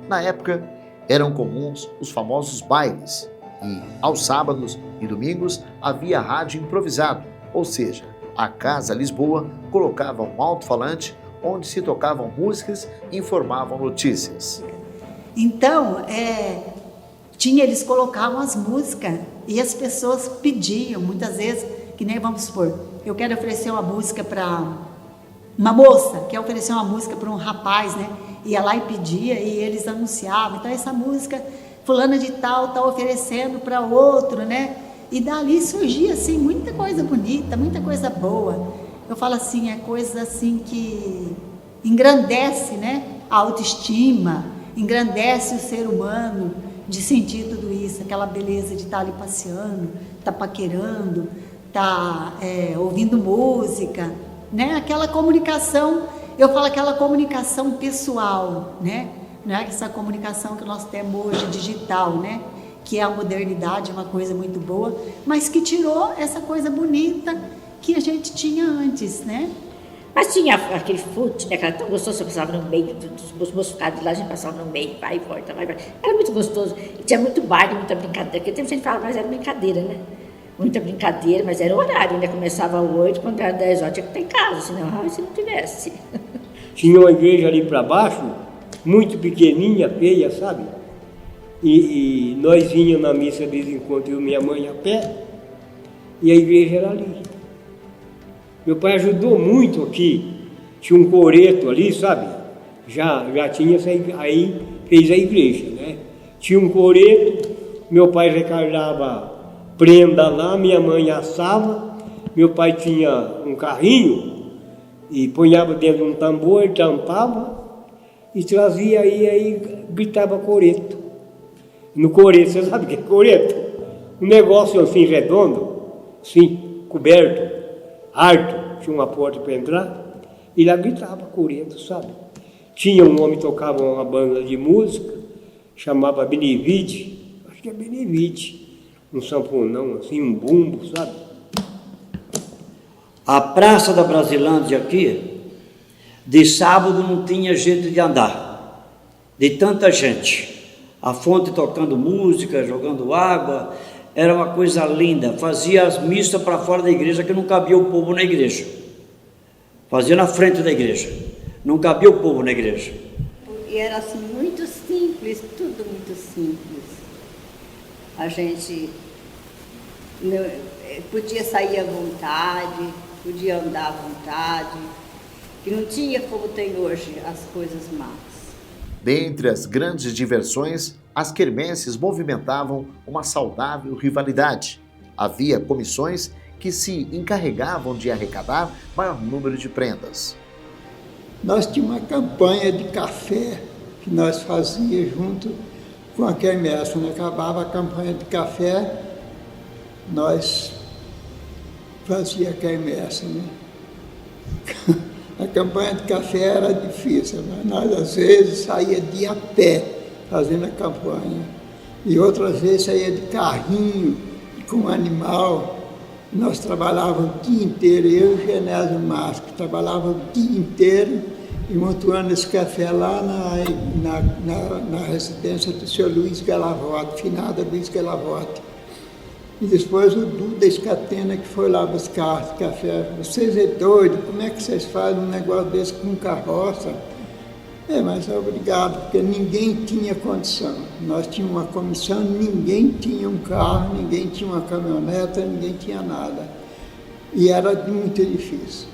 Na época, eram comuns os famosos bailes e, aos sábados e domingos, havia rádio improvisado, ou seja, a Casa Lisboa colocava um alto-falante onde se tocavam músicas e informavam notícias. Então, eles colocavam as músicas e as pessoas pediam, muitas vezes, que nem vamos supor, eu quero oferecer uma música para uma moça, quer oferecer uma música para um rapaz, né? Ia lá e pedia e eles anunciavam. Então essa música, fulana de tal, está oferecendo para outro, né? E dali surgia assim muita coisa bonita, muita coisa boa. Eu falo assim, é coisa assim que engrandece, né? A autoestima, engrandece o ser humano de sentir tudo isso, aquela beleza de estar ali passeando, estar paquerando, estar ouvindo música, né? Aquela comunicação, eu falo aquela comunicação pessoal, né? Não é essa comunicação que nós temos hoje digital, né? Que é a modernidade, uma coisa muito boa, mas que tirou essa coisa bonita que a gente tinha antes, né? Mas tinha aquele fute, né? Que era tão gostoso, você passava no meio, dos moços ficavam de lá, a gente passava no meio, vai e volta, vai e volta. Era muito gostoso. E tinha muito baile, muita brincadeira. Porque tempo a gente fala, mas era brincadeira, né? Muita brincadeira, mas era o horário, né? Começava às 8, quando era 10 horas tinha que estar em casa, senão, se não tivesse. Tinha uma igreja ali para baixo, muito pequenininha, feia, sabe? E nós vinhamos na missa de vez em quando, eu e minha mãe a pé, e a igreja era ali. Meu pai ajudou muito aqui, tinha um coreto ali, sabe? Já tinha, aí fez a igreja, né? Tinha um coreto, meu pai recarregava prenda lá, minha mãe assava, meu pai tinha um carrinho e punhava dentro de um tambor, tampava e trazia aí gritava coreto. No coreto, você sabe o que é coreto? Um negócio assim redondo, assim, coberto, alto, tinha uma porta para entrar, e lá gritava coreto, sabe? Tinha um homem que tocava uma banda de música, chamava Benevide, acho que é Benevide, um sanfonão, assim, um bumbo, sabe? A Praça da Brasilândia aqui, de sábado não tinha jeito de andar, de tanta gente. A fonte tocando música, jogando água, era uma coisa linda. Fazia as missas para fora da igreja, que não cabia o povo na igreja. Fazia na frente da igreja, não cabia o povo na igreja. E era assim, muito simples, tudo muito simples. A gente podia sair à vontade, podia andar à vontade, que não tinha como tem hoje as coisas más. Dentre as grandes diversões, as quermesses movimentavam uma saudável rivalidade. Havia comissões que se encarregavam de arrecadar maior número de prendas. Nós tínhamos uma campanha de café que nós fazíamos junto com a quermesse. Quando acabava a campanha de café, nós fazíamos a quermesse, né? A campanha de café era difícil, mas nós às vezes saía de a pé fazendo a campanha. E outras vezes saía de carrinho, com animal. Nós trabalhávamos o dia inteiro, eu e o Genésio Márcio, trabalhávamos o dia inteiro enmontoando esse café lá na residência do senhor Luiz Galavotti, finado Luiz Galavotti. E depois o Duda Escatena, que foi lá buscar esse café. Vocês é doido, como é que vocês fazem um negócio desse com carroça? Mas obrigado, porque ninguém tinha condição. Nós tínhamos uma comissão, ninguém tinha um carro, ninguém tinha uma caminhoneta, ninguém tinha nada. E era muito difícil,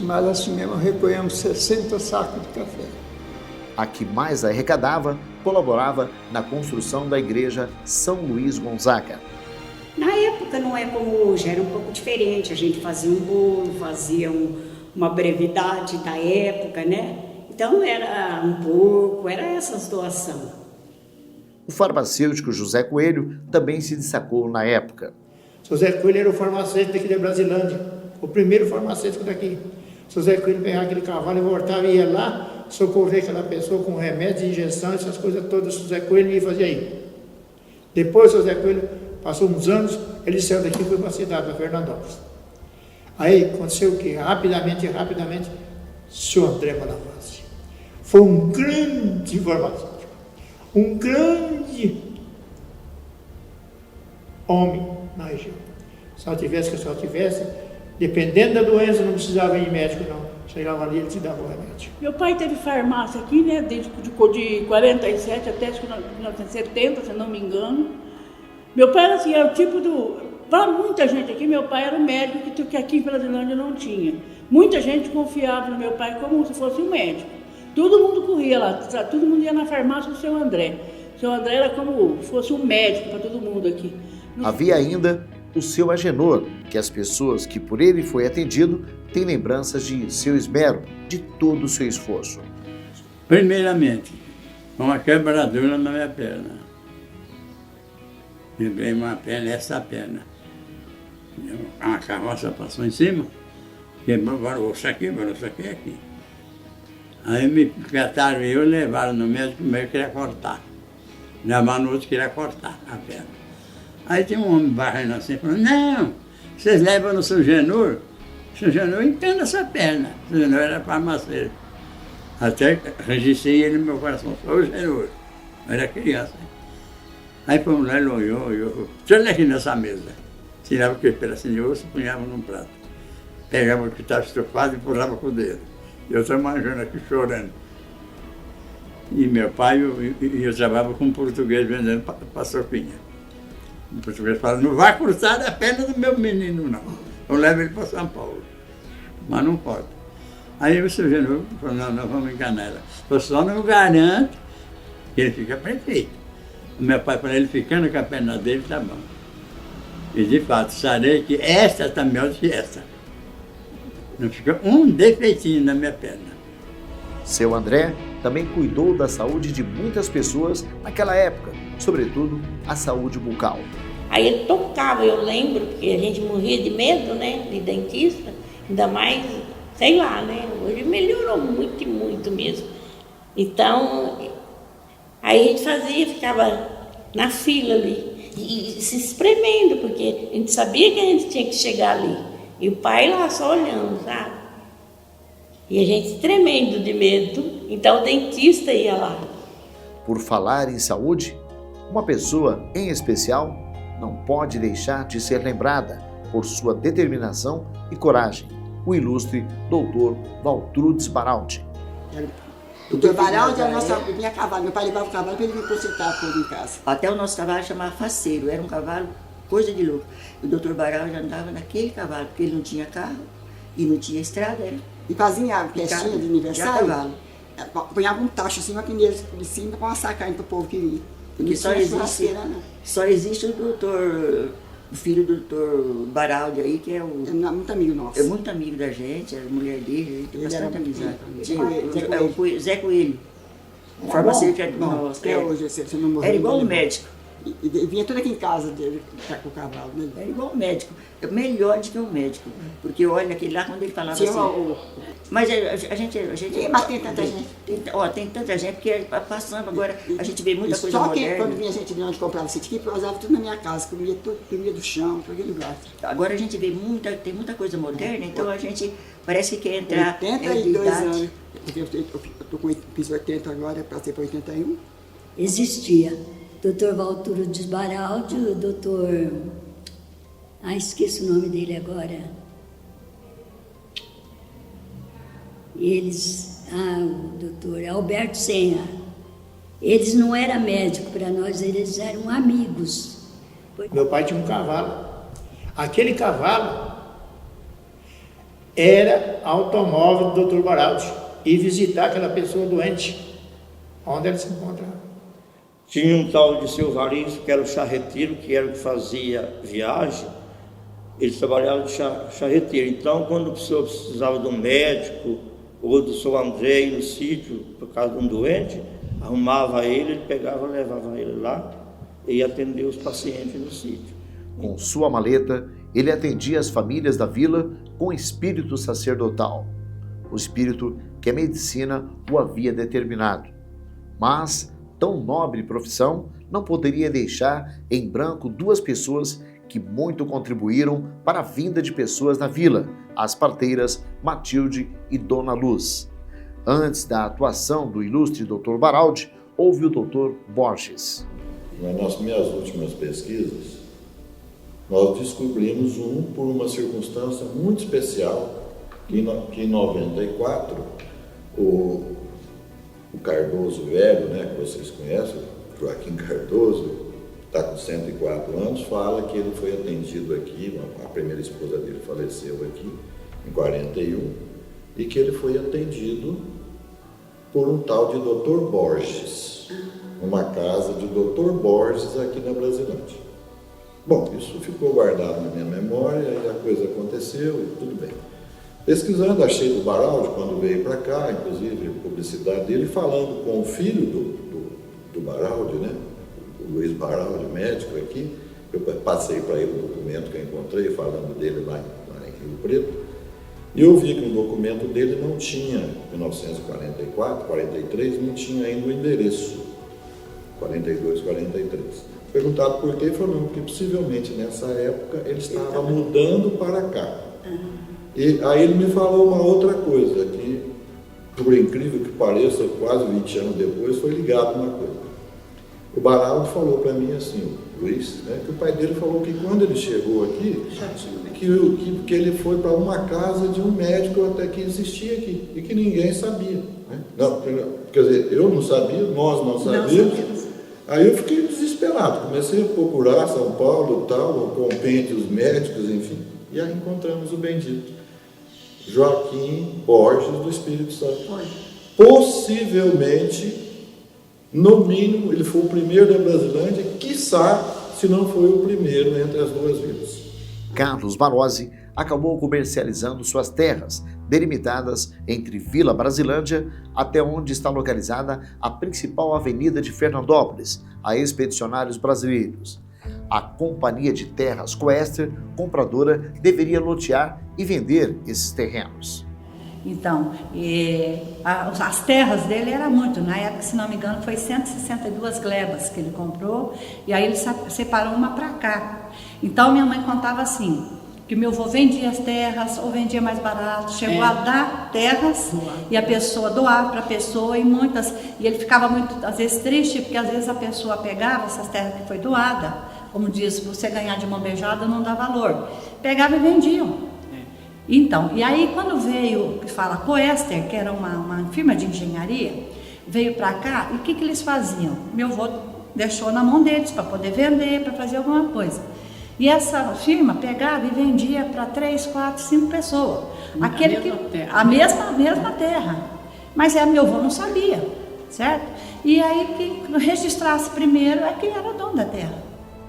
mas assim mesmo recolhemos 60 sacos de café. A que mais arrecadava, colaborava na construção da igreja São Luís Gonzaga. Na época não é como hoje, era um pouco diferente. A gente fazia um bolo, fazia uma brevidade da época, né? Então era um porco, era essas doações. O farmacêutico José Coelho também se destacou na época. José Coelho era o farmacêutico daqui da Brasilândia, o primeiro farmacêutico daqui. José Coelho pegava aquele cavalo e voltava e ia lá socorrer aquela pessoa com remédios, injeção, essas coisas todas. José Coelho ia fazer aí. Depois José Coelho passou uns anos, ele saiu daqui e foi para a cidade, para Fernandópolis. Aí aconteceu o quê? Rapidamente, o senhor André Malavasi foi um grande farmacêutico, um grande homem na região. Se ela tivesse, que só tivesse, dependendo da doença, não precisava ir médico, não. Chegava ali, ele te dava o remédio. Meu pai teve farmácia aqui, né, desde de 47 até 1970, se não me engano. Meu pai era assim, era o tipo do... Para muita gente aqui, meu pai era um médico que aqui em Brasilândia não tinha. Muita gente confiava no meu pai como se fosse um médico. Todo mundo corria lá, todo mundo ia na farmácia do seu André. O seu André era como se fosse um médico para todo mundo aqui. Havia ainda o seu Agenor, que as pessoas que por ele foi atendido têm lembranças de seu esmero, de todo o seu esforço. Primeiramente, uma quebradura na minha perna. Lembrei uma perna, essa perna. Uma carroça passou em cima, quebrou o osso aqui, aqui. Aí me cataram e eu levaram no médico, o médico queria cortar. Levaram no outro, queria cortar a perna. Aí tinha um homem barrando assim, falando, não, vocês levam no seu Genor? O seu Genor entenda essa perna. O Genor era farmacêutico. Até registrei ele no meu coração, sou o Genor. Eu era criança. Aí fomos lá, ele olhou, deixa eu aqui nessa mesa. Tirava aquele pedacinho de osso e punhava num prato. Pegava o que estava estufado e empurrava com o dedo. Eu estava manjando aqui, chorando. E meu pai, eu trabalhava com um português vendendo paçoquinha. O português fala, não vai cortar a perna do meu menino, não. Eu levo ele para São Paulo. Mas não pode. Aí o seu Genor falou, não, nós vamos enganar ela. Eu só não garanto que ele fica perfeito. O meu pai falou, ele ficando com a perna dele, tá bom. E de fato, sarei que esta está melhor do que esta. Não fica um defeitinho na minha perna. Seu André também cuidou da saúde de muitas pessoas naquela época, sobretudo a saúde bucal. Aí ele tocava, eu lembro, porque a gente morria de medo, né, de dentista, ainda mais, sei lá, né, hoje melhorou muito, muito mesmo. Então, aí a gente fazia, ficava na fila ali, e se espremendo, porque a gente sabia que a gente tinha que chegar ali. E o pai lá só olhando, sabe? E a gente tremendo de medo, então o dentista ia lá. Por falar em saúde, uma pessoa em especial não pode deixar de ser lembrada por sua determinação e coragem, o ilustre doutor Valtrudes Baraldi. O doutor Baraldi era nosso, vinha a cavalo, meu pai levava o cavalo para ele me consultar por em casa. Até o nosso cavalo chamava faceiro, era um cavalo coisa de louco. O doutor Baraldi andava naquele cavalo, porque ele não tinha carro e não tinha estrada. E fazia festinha de aniversário? Cavalo. Punhava um tacho assim, uma pneira de cima para assar carne para o povo que ia. Porque só existe o filho do doutor Baraldi aí, que é o... É muito amigo nosso. É muito amigo da gente, a mulher dele, tem bastante amizade. É o Zé Coelho. O farmacêutico é nosso. Até hoje, você não morreu. Era igual o médico. E vinha tudo aqui em casa dele, com o cavalo. Né? Era igual o médico, é melhor do que o médico. Porque olha, aquele lá, quando ele falava Sim, assim... Mas a gente mas tem tanta gente. Tem tanta gente, porque passando agora, a gente vê muita coisa só moderna. Só que quando vinha gente grande comprava sítio aqui, eu usava tudo na minha casa, comia do chão, para aquele lugar. Agora a gente vê tem muita coisa moderna, então a gente parece que quer entrar... 82 anos. Fiz 80 agora, passei para 81. Existia. Dr. Valturo de Baraldi, o doutor... esqueço o nome dele agora. Eles... o doutor Alberto Senha. Eles não eram médicos para nós, eles eram amigos. Meu pai tinha um cavalo. Aquele cavalo era automóvel do Dr. Baraldi. E visitar aquela pessoa doente, onde ela se encontrava. Tinha um tal de seu Varisto, que era o charreteiro, que era o que fazia viagem. Ele trabalhava de charreteiro. Então, quando a pessoa precisava de um médico ou do seu André ir no sítio, por causa de um doente, arrumava ele pegava, levava ele lá e atendia os pacientes no sítio. Com sua maleta, ele atendia as famílias da vila com espírito sacerdotal. O espírito que a medicina o havia determinado. Mas tão nobre profissão não poderia deixar em branco duas pessoas que muito contribuíram para a vinda de pessoas na vila, as parteiras Matilde e Dona Luz. Antes da atuação do ilustre Dr. Baraldi, houve o Dr. Borges. Nas minhas últimas pesquisas, nós descobrimos por uma circunstância muito especial, que em 94, o Cardoso velho, né, que vocês conhecem, Joaquim Cardoso, está com 104 anos, fala que ele foi atendido aqui, a primeira esposa dele faleceu aqui em 41, e que ele foi atendido por um tal de Dr. Borges, uma casa de Dr. Borges aqui na Brasilândia. Bom, isso ficou guardado na minha memória, e a coisa aconteceu e tudo bem. Pesquisando, achei do Baraldi, quando veio para cá, inclusive publicidade dele, falando com o filho do Baraldi, né? O Luiz Baraldi, médico aqui. Eu passei para ele o documento que eu encontrei, falando dele lá em Rio Preto. E eu vi que no documento dele não tinha, em 1944, 43, não tinha ainda o endereço, 42, 43. Perguntado por quê, ele falou, não, porque possivelmente nessa época ele estava mudando para cá. E aí ele me falou uma outra coisa, que por incrível que pareça, quase 20 anos depois, foi ligado uma coisa. O Baraldi falou para mim assim, Luiz, né, que o pai dele falou que quando ele chegou aqui, que ele foi para uma casa de um médico até que existia aqui, e que ninguém sabia. Né? Não, quer dizer, eu não sabia, nós não sabíamos. Aí eu fiquei desesperado, comecei a procurar São Paulo, tal, compêndios médicos, enfim, e aí encontramos o bendito Joaquim Borges do Espírito Santo. Possivelmente, no mínimo, ele foi o primeiro da Brasilândia, quiçá, se não foi o primeiro entre as duas vilas. Carlos Barozzi acabou comercializando suas terras, delimitadas entre Vila Brasilândia até onde está localizada a principal avenida de Fernandópolis, a Expedicionários Brasileiros. A Companhia de Terras Coester, compradora, deveria lotear e vender esses terrenos. Então, as terras dele eram muito, na época, se não me engano, foi 162 glebas que ele comprou, e aí ele separou uma para cá. Então, minha mãe contava assim, que meu avô vendia as terras, ou vendia mais barato, chegou a dar terras, e a pessoa doar para a pessoa, e ele ficava muito, às vezes, triste, porque às vezes a pessoa pegava essas terras que foi doada, como diz, você ganhar de mão beijada não dá valor, pegava e vendiam. Então, e aí quando veio, que fala Coester, que era uma firma de engenharia, veio para cá, e o que eles faziam? Meu avô deixou na mão deles para poder vender, para fazer alguma coisa. E essa firma pegava e vendia para 3, 4, 5 pessoas. A mesma terra. Mas meu avô não sabia, certo? E aí que registrasse primeiro é que era dono da terra.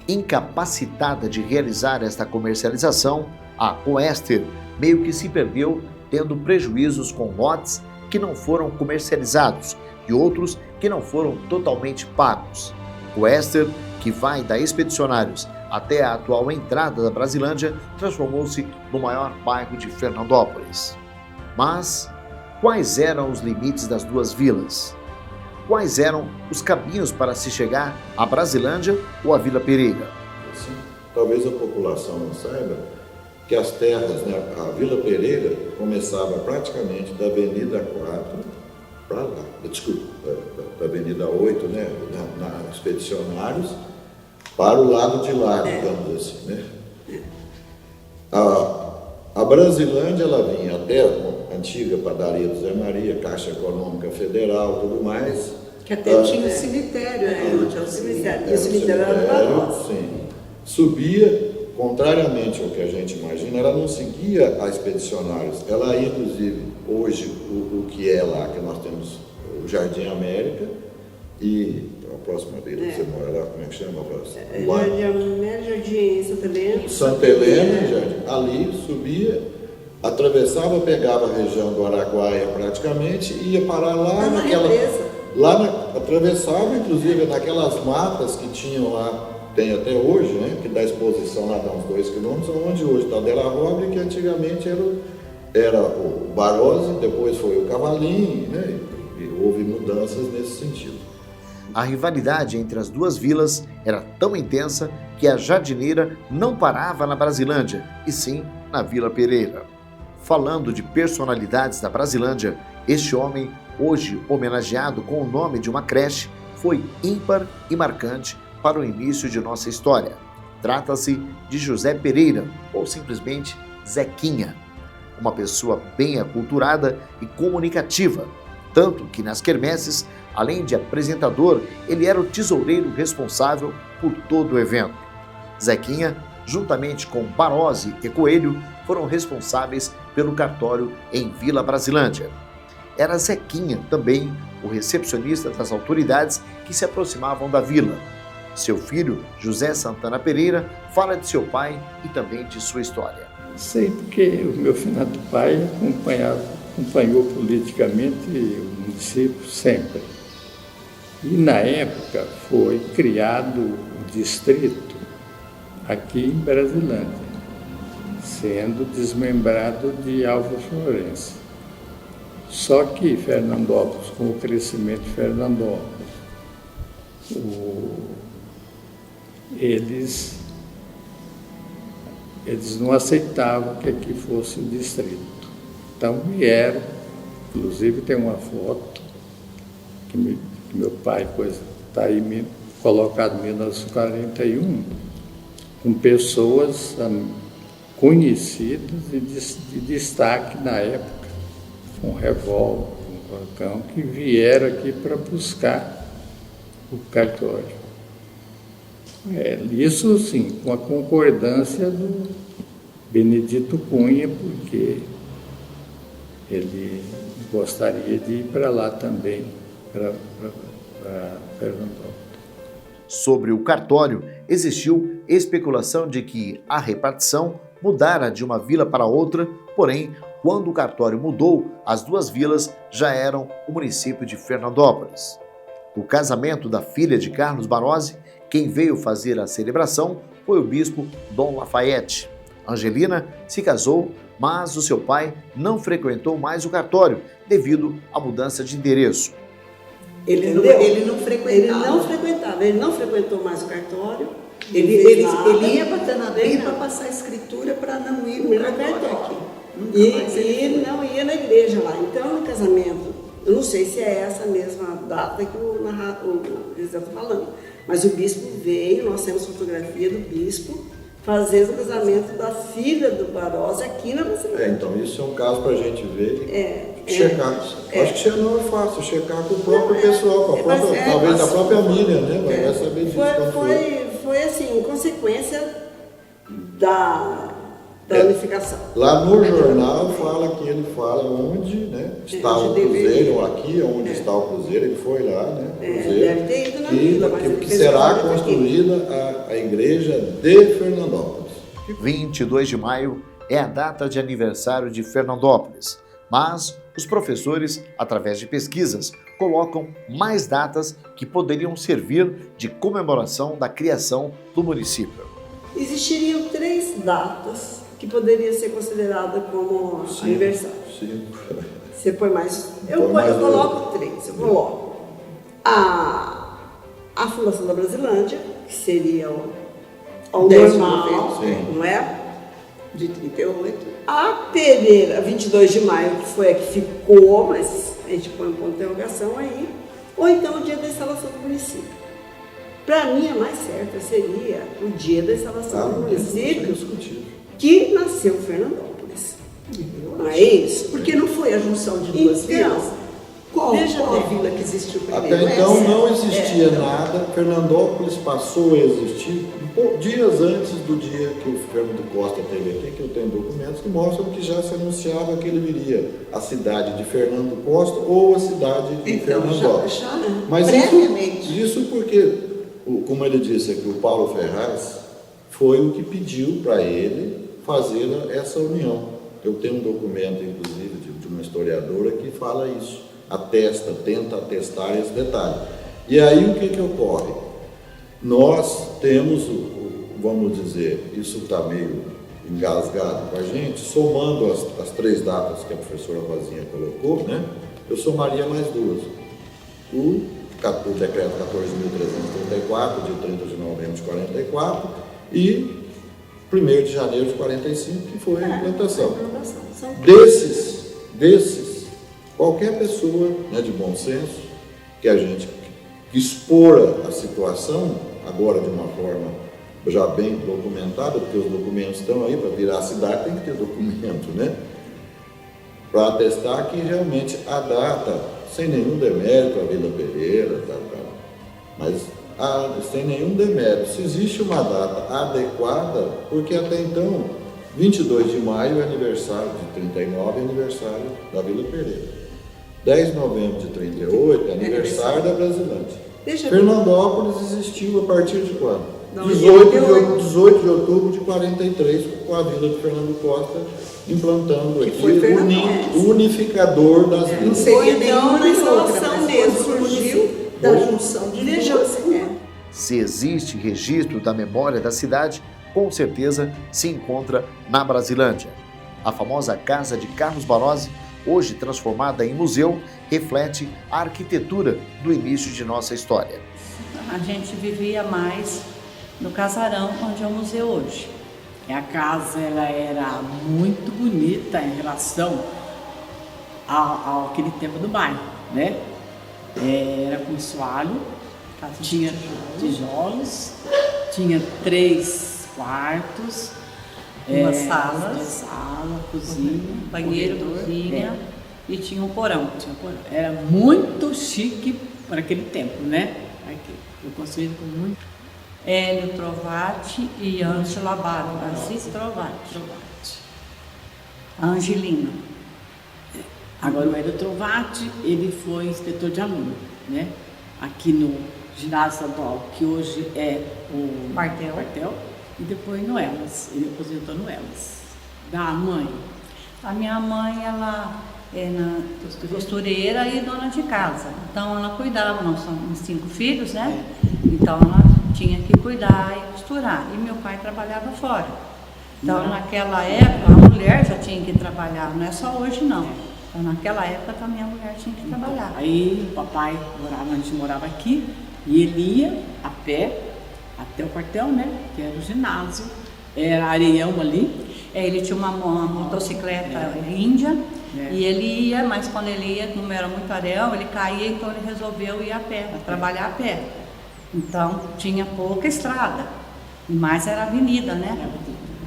Incapacitada de realizar esta comercialização, a Coester meio que se perdeu, tendo prejuízos com lotes que não foram comercializados e outros que não foram totalmente pagos. O Éster, que vai da Expedicionários até a atual entrada da Brasilândia, transformou-se no maior bairro de Fernandópolis. Mas quais eram os limites das duas vilas? Quais eram os caminhos para se chegar à Brasilândia ou à Vila Pereira? Sim, talvez a população não saiba que as terras, né, a Vila Pereira começava praticamente da Avenida 4 para lá, da Avenida 8, né, na Expedicionários, para o lado de lá, digamos assim, né? A Brasilândia, ela vinha até a antiga padaria do Zé Maria, Caixa Econômica Federal, tudo mais. Que até tinha um cemitério, né? Tinha um cemitério. E o cemitério era do Barroso. Sim. Subia, contrariamente ao que a gente imagina, ela não seguia a Expedicionários. Ela ia, inclusive, hoje, o que é lá, que nós temos o Jardim América e a próxima dele, você mora lá, como é que chama a próxima? Jardim Santa Helena. Santa Helena, Jardim. Ali subia, atravessava, pegava a região do Araguaia praticamente e ia parar lá naquela... atravessava, inclusive, naquelas matas que tinham lá, tem até hoje, né, que dá exposição lá, dá uns 2 quilômetros, onde hoje está a Della Robre, que antigamente era o Barose, depois foi o Cavalinho, né, e houve mudanças nesse sentido. A rivalidade entre as duas vilas era tão intensa que a jardineira não parava na Brasilândia, e sim na Vila Pereira. Falando de personalidades da Brasilândia, este homem, hoje homenageado com o nome de uma creche, foi ímpar e marcante para o início de nossa história. Trata-se de José Pereira, ou simplesmente Zequinha, uma pessoa bem aculturada e comunicativa, tanto que nas quermesses, além de apresentador, ele era o tesoureiro responsável por todo o evento. Zequinha, juntamente com Barose e Coelho, foram responsáveis pelo cartório em Vila Brasilândia. Era Zequinha também o recepcionista das autoridades que se aproximavam da vila. Seu filho, José Santana Pereira, fala de seu pai e também de sua história. Sei porque o meu finado pai acompanhou politicamente o município sempre. E na época foi criado o distrito aqui em Brasilândia, sendo desmembrado de Alva Florença. Só que Fernandópolis, com o crescimento de Fernandópolis, eles não aceitavam que aqui fosse o distrito. Então vieram, inclusive tem uma foto que meu pai está aí colocado em 1941, com pessoas conhecidas e de destaque na época, com revólver, com facão, que vieram aqui para buscar o cartório. Isso sim, com a concordância do Benedito Cunha, porque ele gostaria de ir para lá também, para Pernambuco. Sobre o cartório, existiu especulação de que a repartição mudara de uma vila para outra, porém, quando o cartório mudou, as duas vilas já eram o município de Fernandópolis. O casamento da filha de Carlos Barose, quem veio fazer a celebração foi o bispo Dom Lafayette. Angelina se casou, mas o seu pai não frequentou mais o cartório devido à mudança de endereço. Ele não frequentou mais o cartório. Ele ia para Tanabem para passar a escritura para não ir no cartório aqui. E não ia na igreja lá. Então, no casamento, eu não sei se é essa mesma data que o José está falando, mas o bispo veio, nós temos fotografia do bispo fazendo o casamento da filha do Barose aqui na Brasilândia. Então isso é um caso para a gente ver e checar. Acho que não é fácil, checar com o próprio pessoal, com a própria, talvez a própria Mília, né? Vai saber disso. Foi assim, consequência da unificação. Lá no jornal fala que ele fala onde, né, está o cruzeiro, aqui onde está o cruzeiro, ele foi lá, né? Cruzeiro, deve ter ido na vila, que será construída a igreja de Fernandópolis. 22 de maio é a data de aniversário de Fernandópolis, Mas os professores, através de pesquisas, colocam mais datas que poderiam servir de comemoração da criação do município. Existiriam 3 datas que poderiam ser consideradas como aniversário. Você põe mais? Eu coloco 3. Eu coloco a fundação da Brasilândia, que seria o normal, não é? De 38. A Pereira, 22 de maio, que foi a que ficou, mas a gente põe um ponto de interrogação aí. Ou então o dia da instalação do município. Para mim, a mais certa seria o dia da instalação do município, que nasceu Fernandópolis. Não é isso? Porque não foi a junção de duas vilas? Qual a vila que existiu primeiro? Até então não existia nada. Fernandópolis passou a existir dias antes do dia que o Fernando Costa teve aqui, que eu tenho documentos que mostram que já se anunciava que ele viria a cidade de Fernando Costa ou a cidade de Fernandópolis. Mas isso porque, como ele disse aqui, o Paulo Ferraz foi o que pediu para ele fazer essa união. Eu tenho um documento, inclusive, de uma historiadora que fala isso, tenta atestar esse detalhe. E aí o que ocorre? Nós temos, vamos dizer, isso está meio engasgado com a gente, somando as 3 datas que a professora Rosinha colocou, né? Eu somaria mais 2. O decreto 14.334, de 30 de novembro de 44, e 1º de janeiro de 45, que foi a implantação. Desses, qualquer pessoa, né, de bom senso, que a gente expor a situação, agora de uma forma já bem documentada, porque os documentos estão aí, para virar a cidade tem que ter documento, né? Para atestar que realmente a data, sem nenhum demérito, a Vila Pereira, mas sem nenhum demérito, se existe uma data adequada, porque até então, 22 de maio é aniversário de 39, é aniversário da Vila Pereira. 10 de novembro de 38 é aniversário da Brasilândia. Fernandópolis existiu a partir de quando? 18 de outubro de 43, com a Vila de Fernando Costa implantando aqui o unificador das vilas. Não seria nenhuma instalação mesmo, surgiu da junção de duas. Se existe registro da memória da cidade, com certeza se encontra na Brasilândia. A famosa casa de Carlos Barozzi, hoje transformada em museu, reflete a arquitetura do início de nossa história. A gente vivia mais no casarão onde é o museu hoje. A casa ela era muito bonita em relação ao aquele tempo do bairro, né? Era com soalho, tinha tijolos, tinha 3 quartos, uma sala, cozinha, banheiro, cozinha e tinha um porão. Era muito chique para aquele tempo, né? Foi construído com muito. Hélio Trovati e Ângela Baro, Assis Trovati. A Angelina. Agora o Hélio Trovati, ele foi inspetor de aluno, né? Aqui no ginásio estadual, que hoje é o quartel, e depois no Elas. Ele aposentou no Elas. Da mãe. A minha mãe, ela é costureira e dona de casa. Então ela cuidava, nós somos 5 filhos, né? Então ela tinha que cuidar e costurar. E meu pai trabalhava fora. Então naquela época a mulher já tinha que trabalhar, não é só hoje não. Então naquela época também a mulher tinha que trabalhar. Aí o papai a gente morava aqui, e ele ia a pé até o quartel, né? Que era o ginásio. Era areião ali. Ele tinha uma motocicleta índia. E ele ia, mas quando ele ia, como era muito areião, ele caía, então ele resolveu ir a pé, trabalhar a pé. Então tinha pouca estrada, mas era avenida, né?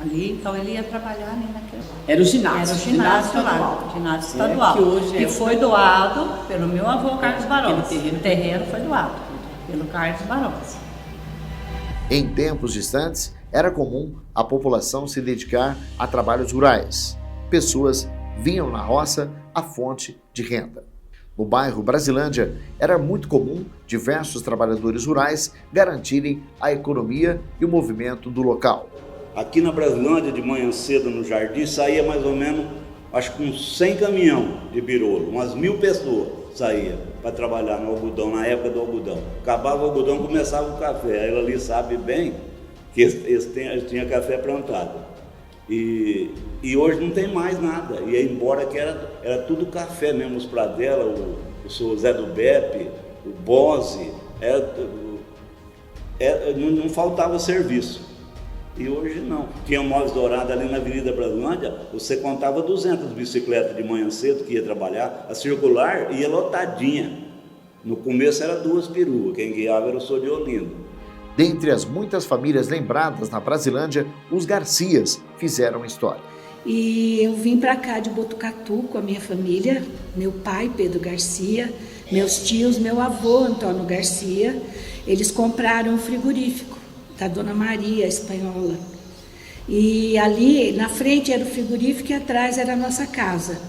Ali, então ele ia trabalhar ali naquele. Era o ginásio. Era o ginásio lá, ginásio estadual. Que hoje que foi doado pelo meu avô Carlos Barozzi. O terreno foi doado pelo Carlos Barozzi. Em tempos distantes, era comum a população se dedicar a trabalhos rurais. Pessoas vinham na roça a fonte de renda. No bairro Brasilândia, era muito comum diversos trabalhadores rurais garantirem a economia e o movimento do local. Aqui na Brasilândia, de manhã cedo no jardim, saía mais ou menos acho que uns 100 caminhão de birolo, umas 1000 pessoas saíam para trabalhar no algodão, na época do algodão. Acabava o algodão, começava o café. Aí ela ali sabe bem que eles tinham café plantado. E hoje não tem mais nada. E embora que era tudo café mesmo, os Pradella, o seu Zé do Beppe, o Bose, não faltava serviço. E hoje não. Tinha Móveis Dourados ali na Avenida Brasilândia, você contava 200 bicicletas de manhã cedo que ia trabalhar, a circular ia lotadinha. No começo era 2 peruas, quem guiava era o Sr. de Olindo. Dentre as muitas famílias lembradas na Brasilândia, os Garcias fizeram história. E eu vim para cá de Botucatu com a minha família, meu pai, Pedro Garcia, meus tios, meu avô, Antônio Garcia. Eles compraram um frigorífico da Dona Maria, a espanhola. E ali, na frente era o frigorífico e atrás era a nossa casa.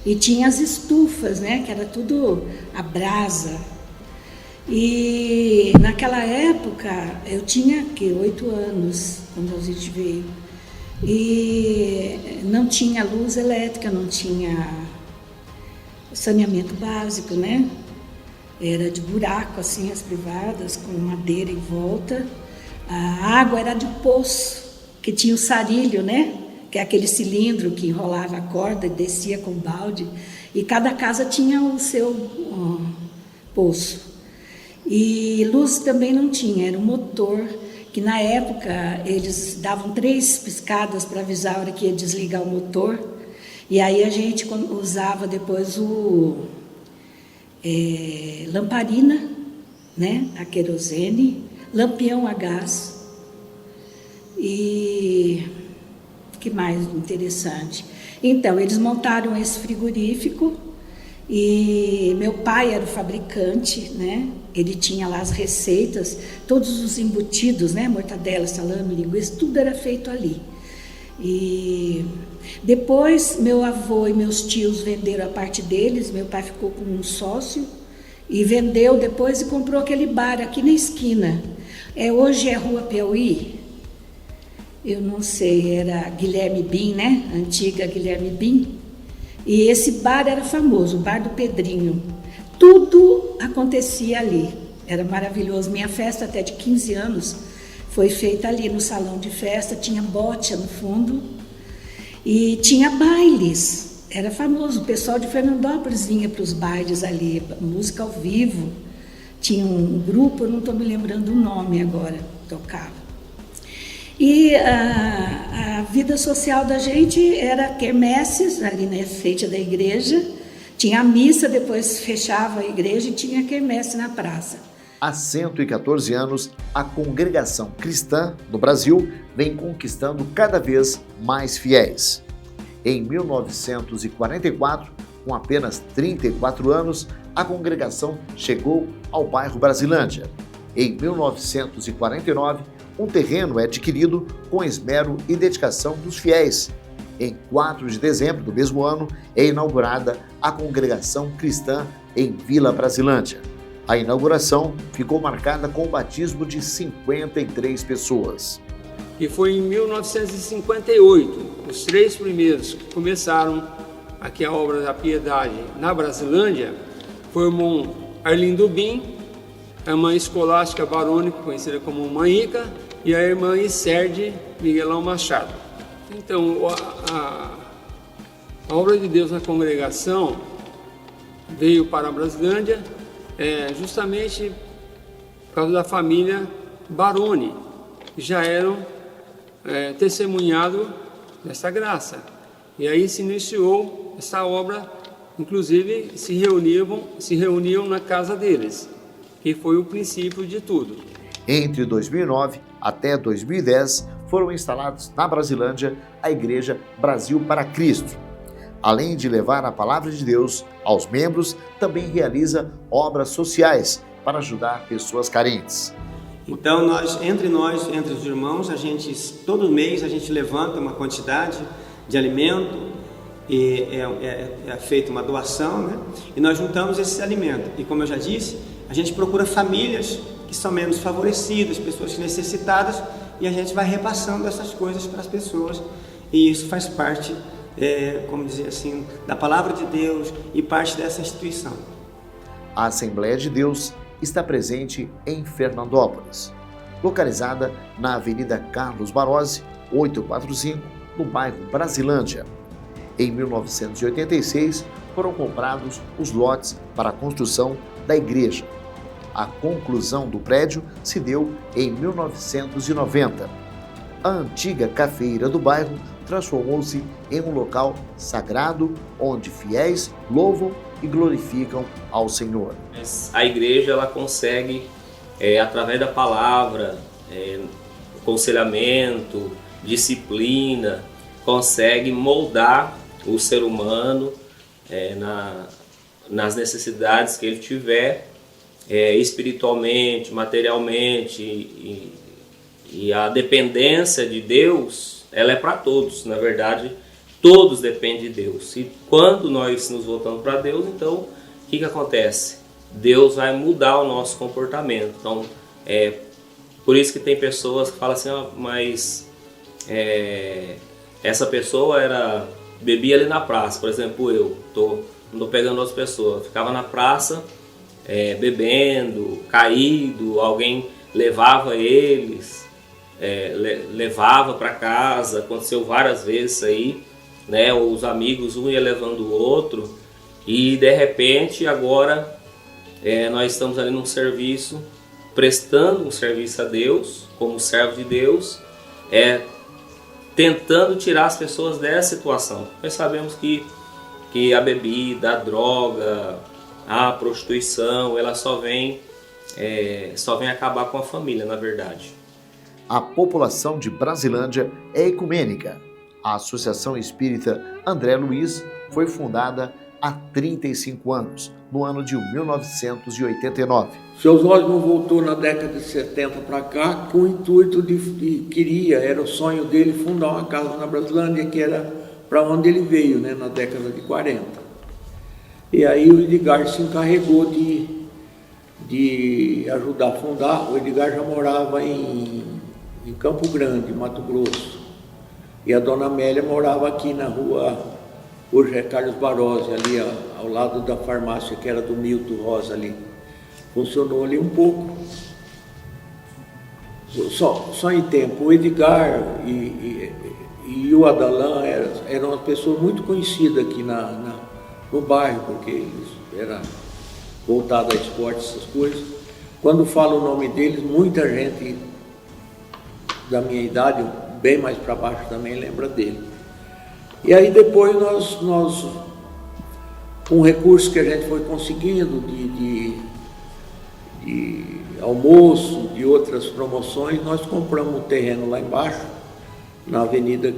E tinha as estufas, né, que era tudo a brasa. E naquela época, eu tinha, 8 anos, quando a gente veio. E não tinha luz elétrica, não tinha saneamento básico, né? Era de buraco, assim, as privadas, com madeira em volta. A água era de poço, que tinha o sarilho, né? Que é aquele cilindro que enrolava a corda e descia com balde. E cada casa tinha o seu poço. E luz também não tinha, era um motor, que na época eles davam 3 piscadas para avisar a hora que ia desligar o motor. E aí a gente usava depois lamparina, né? A querosene, lampião a gás. E que mais interessante? Então, eles montaram esse frigorífico e meu pai era o fabricante, né? Ele tinha lá as receitas, todos os embutidos, né? Mortadela, salame, linguiça, tudo era feito ali. E depois meu avô e meus tios venderam a parte deles, meu pai ficou com um sócio e vendeu depois e comprou aquele bar aqui na esquina. Hoje é Rua Piauí, eu não sei, era Guilherme Bim, né? Antiga Guilherme Bim. E esse bar era famoso, o Bar do Pedrinho. Tudo acontecia ali, era maravilhoso. Minha festa até de 15 anos foi feita ali no salão de festa, tinha bote no fundo e tinha bailes, era famoso. O pessoal de Fernandópolis vinha para os bailes ali, música ao vivo. Tinha um grupo, eu não estou me lembrando o nome agora, tocava. E a vida social da gente era quermesses, ali na frente da igreja. Tinha a missa, depois fechava a igreja e tinha quermesse na praça. Há 114 anos, a congregação cristã do Brasil vem conquistando cada vez mais fiéis. Em 1944, com apenas 34 anos, a congregação chegou ao bairro Brasilândia. Em 1949, um terreno é adquirido com esmero e dedicação dos fiéis. Em 4 de dezembro do mesmo ano, é inaugurada a congregação cristã em Vila Brasilândia. A inauguração ficou marcada com o batismo de 53 pessoas. E foi em 1958, os 3 primeiros que começaram aqui a obra da Piedade na Brasilândia, foram Arlindo Bim, a irmã escolástica Barônica, conhecida como Mãe Ica, e a irmã Iserde Miguelão Machado. Então, a obra de Deus na congregação veio para a Brasilândia justamente por causa da família Baroni, que já eram testemunhados dessa graça. E aí se iniciou essa obra, inclusive se reuniam na casa deles, que foi o princípio de tudo. Entre 2009 até 2010, foram instalados na Brasilândia a Igreja Brasil para Cristo. Além de levar a palavra de Deus aos membros, também realiza obras sociais para ajudar pessoas carentes. Então, entre os irmãos, todo mês a gente levanta uma quantidade de alimento e é feita uma doação, né? E nós juntamos esse alimento. E como eu já disse, a gente procura famílias que são menos favorecidas, pessoas necessitadas, e a gente vai repassando essas coisas para as pessoas. E isso faz parte como dizer assim, da palavra de Deus e parte dessa instituição. A Assembleia de Deus está presente em Fernandópolis, localizada na Avenida Carlos Barozzi, 845, no bairro Brasilândia. Em 1986, foram comprados os lotes para a construção da igreja. A conclusão do prédio se deu em 1990. A antiga cafeira do bairro transformou-se em um local sagrado onde fiéis louvam e glorificam ao Senhor. A igreja ela consegue, através da palavra, aconselhamento, disciplina, consegue moldar o ser humano nas necessidades que ele tiver, espiritualmente, materialmente, e a dependência de Deus, ela é para todos. Na verdade, todos dependem de Deus. E quando nós nos voltamos para Deus, então, o que acontece? Deus vai mudar o nosso comportamento. Então, por isso que tem pessoas que falam assim, mas essa pessoa bebia ali na praça. Por exemplo, eu não estou pegando outras pessoas. Ficava na praça, bebendo, caído, alguém levava eles, levava para casa. Aconteceu várias vezes isso aí, né? Os amigos, um ia levando o outro, e de repente agora nós estamos ali num serviço, prestando um serviço a Deus, como servo de Deus, tentando tirar as pessoas dessa situação. Nós sabemos que a bebida, a droga, a prostituição, ela só vem acabar com a família, na verdade. A população de Brasilândia é ecumênica. A Associação Espírita André Luiz foi fundada há 35 anos, no ano de 1989. Seu Osório voltou na década de 70 para cá com o intuito era o sonho dele fundar uma casa na Brasilândia, que era para onde ele veio, né, na década de 40. E aí o Edgar se encarregou de ajudar a fundar. O Edgar já morava em Campo Grande, Mato Grosso. E a dona Amélia morava aqui na rua, hoje é Carlos Barozzi, ali ao lado da farmácia que era do Milton Rosa ali. Funcionou ali um pouco. Só em tempo. O Edgar e o Adalan eram uma pessoa muito conhecida aqui no bairro, porque eles eram voltados a esporte, essas coisas. Quando falo o nome deles, muita gente da minha idade, bem mais para baixo, também lembra dele. E aí depois nós com recursos que a gente foi conseguindo de almoço, de outras promoções, nós compramos um terreno lá embaixo, na avenida,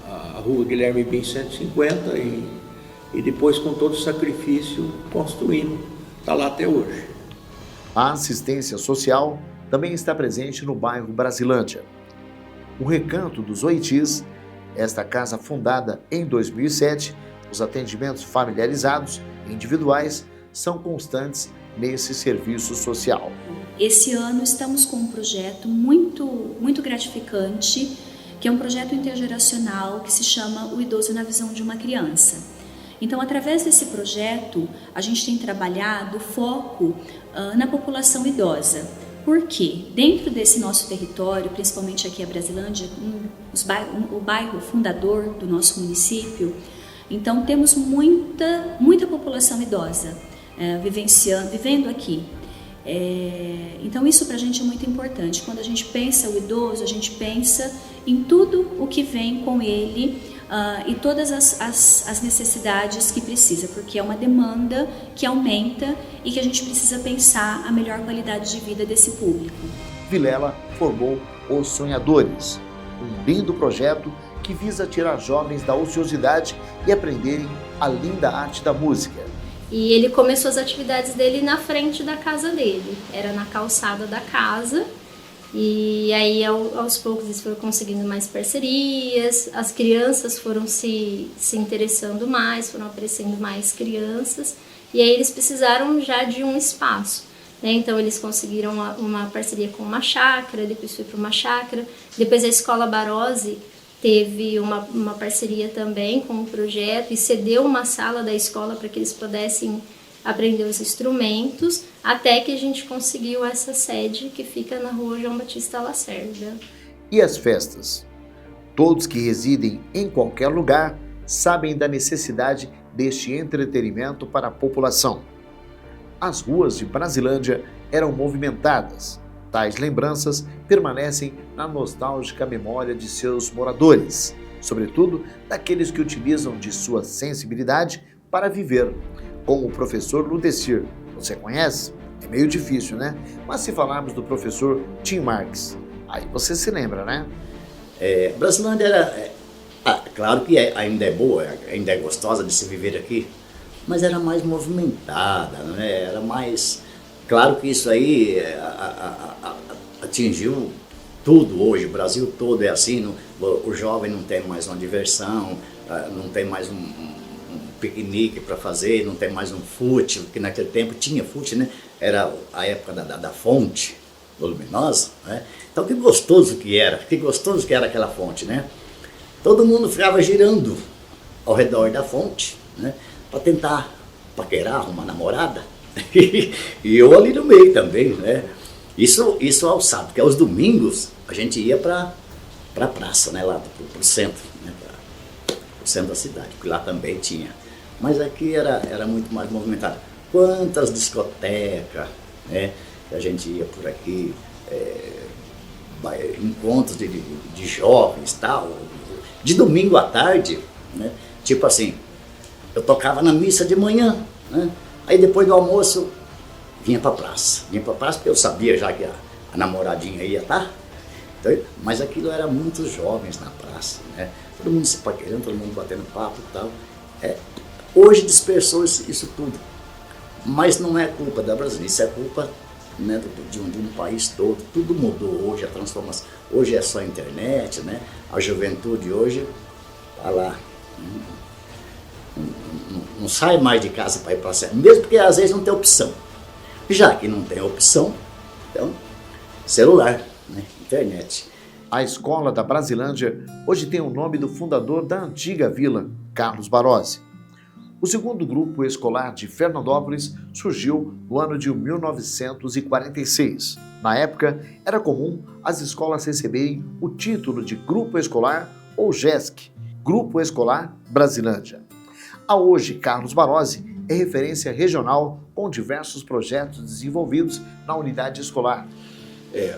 a rua Guilherme Bim 150, e depois, com todo o sacrifício, construímos. Está lá até hoje. A assistência social também está presente no bairro Brasilândia. O Recanto dos Oitis, esta casa fundada em 2007, os atendimentos familiarizados e individuais são constantes nesse serviço social. Esse ano estamos com um projeto muito gratificante, que é um projeto intergeracional que se chama O Idoso na Visão de uma Criança. Então, através desse projeto, a gente tem trabalhado foco na população idosa. Por quê? Dentro desse nosso território, principalmente aqui a Brasilândia, o bairro fundador do nosso município, então temos muita população idosa vivendo aqui. Então isso para a gente é muito importante. Quando a gente pensa o idoso, a gente pensa em tudo o que vem com ele e todas as necessidades que precisa, porque é uma demanda que aumenta e que a gente precisa pensar a melhor qualidade de vida desse público. Vilela formou Os Sonhadores, um lindo projeto que visa tirar jovens da ociosidade e aprenderem a linda arte da música. E ele começou as atividades dele na frente da casa dele, era na calçada da casa. E aí, aos poucos, eles foram conseguindo mais parcerias, as crianças foram se interessando mais, foram aparecendo mais crianças, e aí eles precisaram já de um espaço, né? Então, eles conseguiram uma parceria com uma chácara, depois foi para uma chácara, depois a Escola Barozzi teve uma parceria também com o projeto e cedeu uma sala da escola para que eles pudessem aprender os instrumentos, até que a gente conseguiu essa sede que fica na rua João Batista Lacerda. E as festas? Todos que residem em qualquer lugar sabem da necessidade deste entretenimento para a população. As ruas de Brasilândia eram movimentadas. Tais lembranças permanecem na nostálgica memória de seus moradores, sobretudo daqueles que utilizam de sua sensibilidade para viver, como o professor Ludecir. Você conhece? É meio difícil, né? Mas se falarmos do professor Tim Marques, aí você se lembra, né? Brasilândia era, claro que ainda é boa, ainda é gostosa de se viver aqui, mas era mais movimentada, né? Era mais... Claro que isso aí atingiu tudo hoje, o Brasil todo é assim, o jovem não tem mais uma diversão, não tem mais um piquenique para fazer, não tem mais um fute, porque naquele tempo tinha fute, né? Era a época da fonte voluminosa, né? Então que gostoso que era aquela fonte, né? Todo mundo ficava girando ao redor da fonte, né? Para tentar paquerar, arrumar namorada, e eu ali no meio também, né? Isso aos sábados, porque aos domingos a gente ia para a praça, né? Lá pro centro, né? Pro centro da cidade, porque lá também tinha. Mas aqui era muito mais movimentado. Quantas discotecas, né, que a gente ia por aqui, encontros de jovens, tal, de domingo à tarde, né, tipo assim, eu tocava na missa de manhã, né, aí depois do almoço vinha para a praça porque eu sabia já que a namoradinha ia estar, então, mas aquilo era muitos jovens na praça, né, todo mundo se paquerando, todo mundo batendo papo e tal. Hoje dispersou isso tudo, mas não é culpa da Brasília, isso é culpa, né, de um país todo. Tudo mudou hoje, a transformação. Hoje é só a internet, né? A juventude hoje está lá, não sai mais de casa para ir para a serra, mesmo porque às vezes não tem opção. Já que não tem opção, então, celular, né, internet. A escola da Brasilândia hoje tem o nome do fundador da antiga vila, Carlos Barozzi. O segundo grupo escolar de Fernandópolis surgiu no ano de 1946. Na época, era comum as escolas receberem o título de Grupo Escolar ou GESC, Grupo Escolar Brasilândia. A hoje, Carlos Barozzi é referência regional com diversos projetos desenvolvidos na unidade escolar.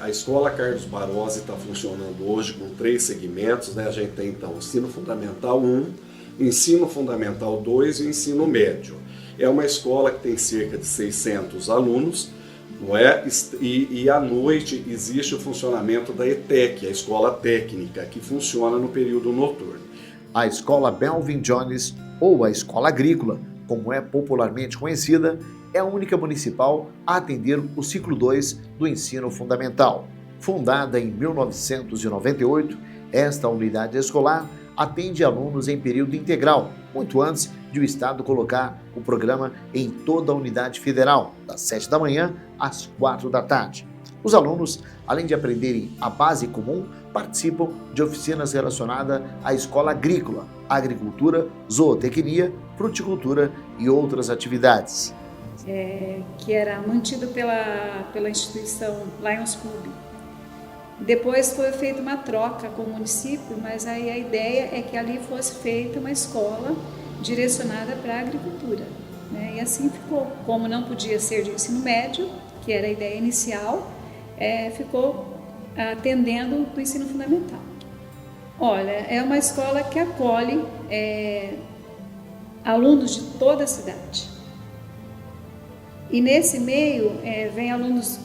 A escola Carlos Barozzi está funcionando hoje com 3 segmentos, né? A gente tem então o ensino fundamental 1, ensino fundamental 2 e ensino médio. É uma escola que tem cerca de 600 alunos, não é? E à noite existe o funcionamento da ETEC, a escola técnica, que funciona no período noturno. A escola Belvin Jones, ou a escola agrícola, como é popularmente conhecida, é a única municipal a atender o ciclo 2 do ensino fundamental. Fundada em 1998, esta unidade escolar atende alunos em período integral, muito antes de o Estado colocar o programa em toda a unidade federal, das 7 da manhã às 4 da tarde. Os alunos, além de aprenderem a base comum, participam de oficinas relacionadas à escola agrícola, agricultura, zootecnia, fruticultura e outras atividades. Que era mantido pela instituição Lions Club. Depois foi feita uma troca com o município, mas aí a ideia é que ali fosse feita uma escola direcionada para a agricultura, né? E assim ficou. Como não podia ser de ensino médio, que era a ideia inicial, ficou atendendo do ensino fundamental. Olha, é uma escola que acolhe alunos de toda a cidade. E nesse meio, vem alunos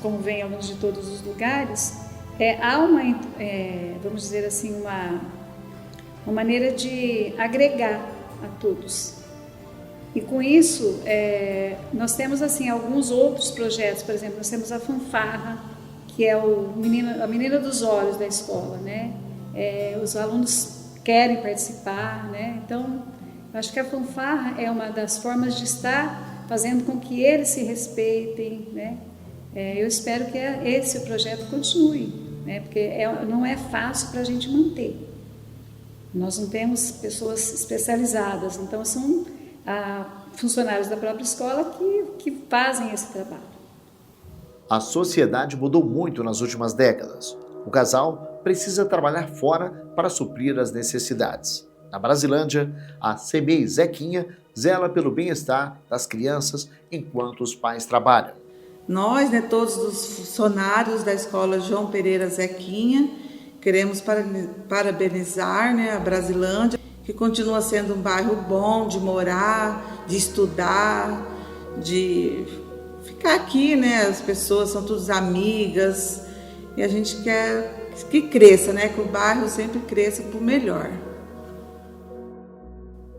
de todos os lugares. Há uma, vamos dizer assim, uma maneira de agregar a todos. E com isso, nós temos assim alguns outros projetos. Por exemplo, nós temos a fanfarra, que é a menina dos olhos da escola, né? Os alunos querem participar, né? Então, eu acho que a fanfarra é uma das formas de estar fazendo com que eles se respeitem, né? Eu espero que esse projeto continue, né? Porque não é fácil para a gente manter. Nós não temos pessoas especializadas, então são funcionários da própria escola que fazem esse trabalho. A sociedade mudou muito nas últimas décadas. O casal precisa trabalhar fora para suprir as necessidades. Na Brasilândia, a CEMEI Zequinha zela pelo bem-estar das crianças enquanto os pais trabalham. Nós, todos os funcionários da escola João Pereira Zequinha, queremos parabenizar a Brasilândia, que continua sendo um bairro bom de morar, de estudar, de ficar aqui, As pessoas são todas amigas e a gente quer que cresça, que o bairro sempre cresça por melhor.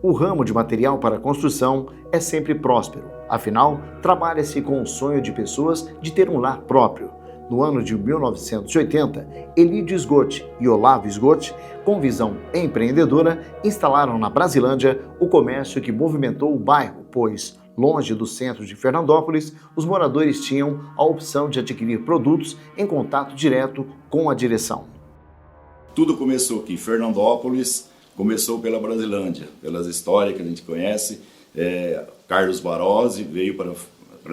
O ramo de material para construção é sempre próspero. Afinal, trabalha-se com o sonho de pessoas de ter um lar próprio. No ano de 1980, Elídio Esgote e Olavo Esgote, com visão empreendedora, instalaram na Brasilândia o comércio que movimentou o bairro, pois, longe do centro de Fernandópolis, os moradores tinham a opção de adquirir produtos em contato direto com a direção. Tudo começou aqui em Fernandópolis, começou pela Brasilândia, pelas histórias que a gente conhece. Carlos Barozzi veio para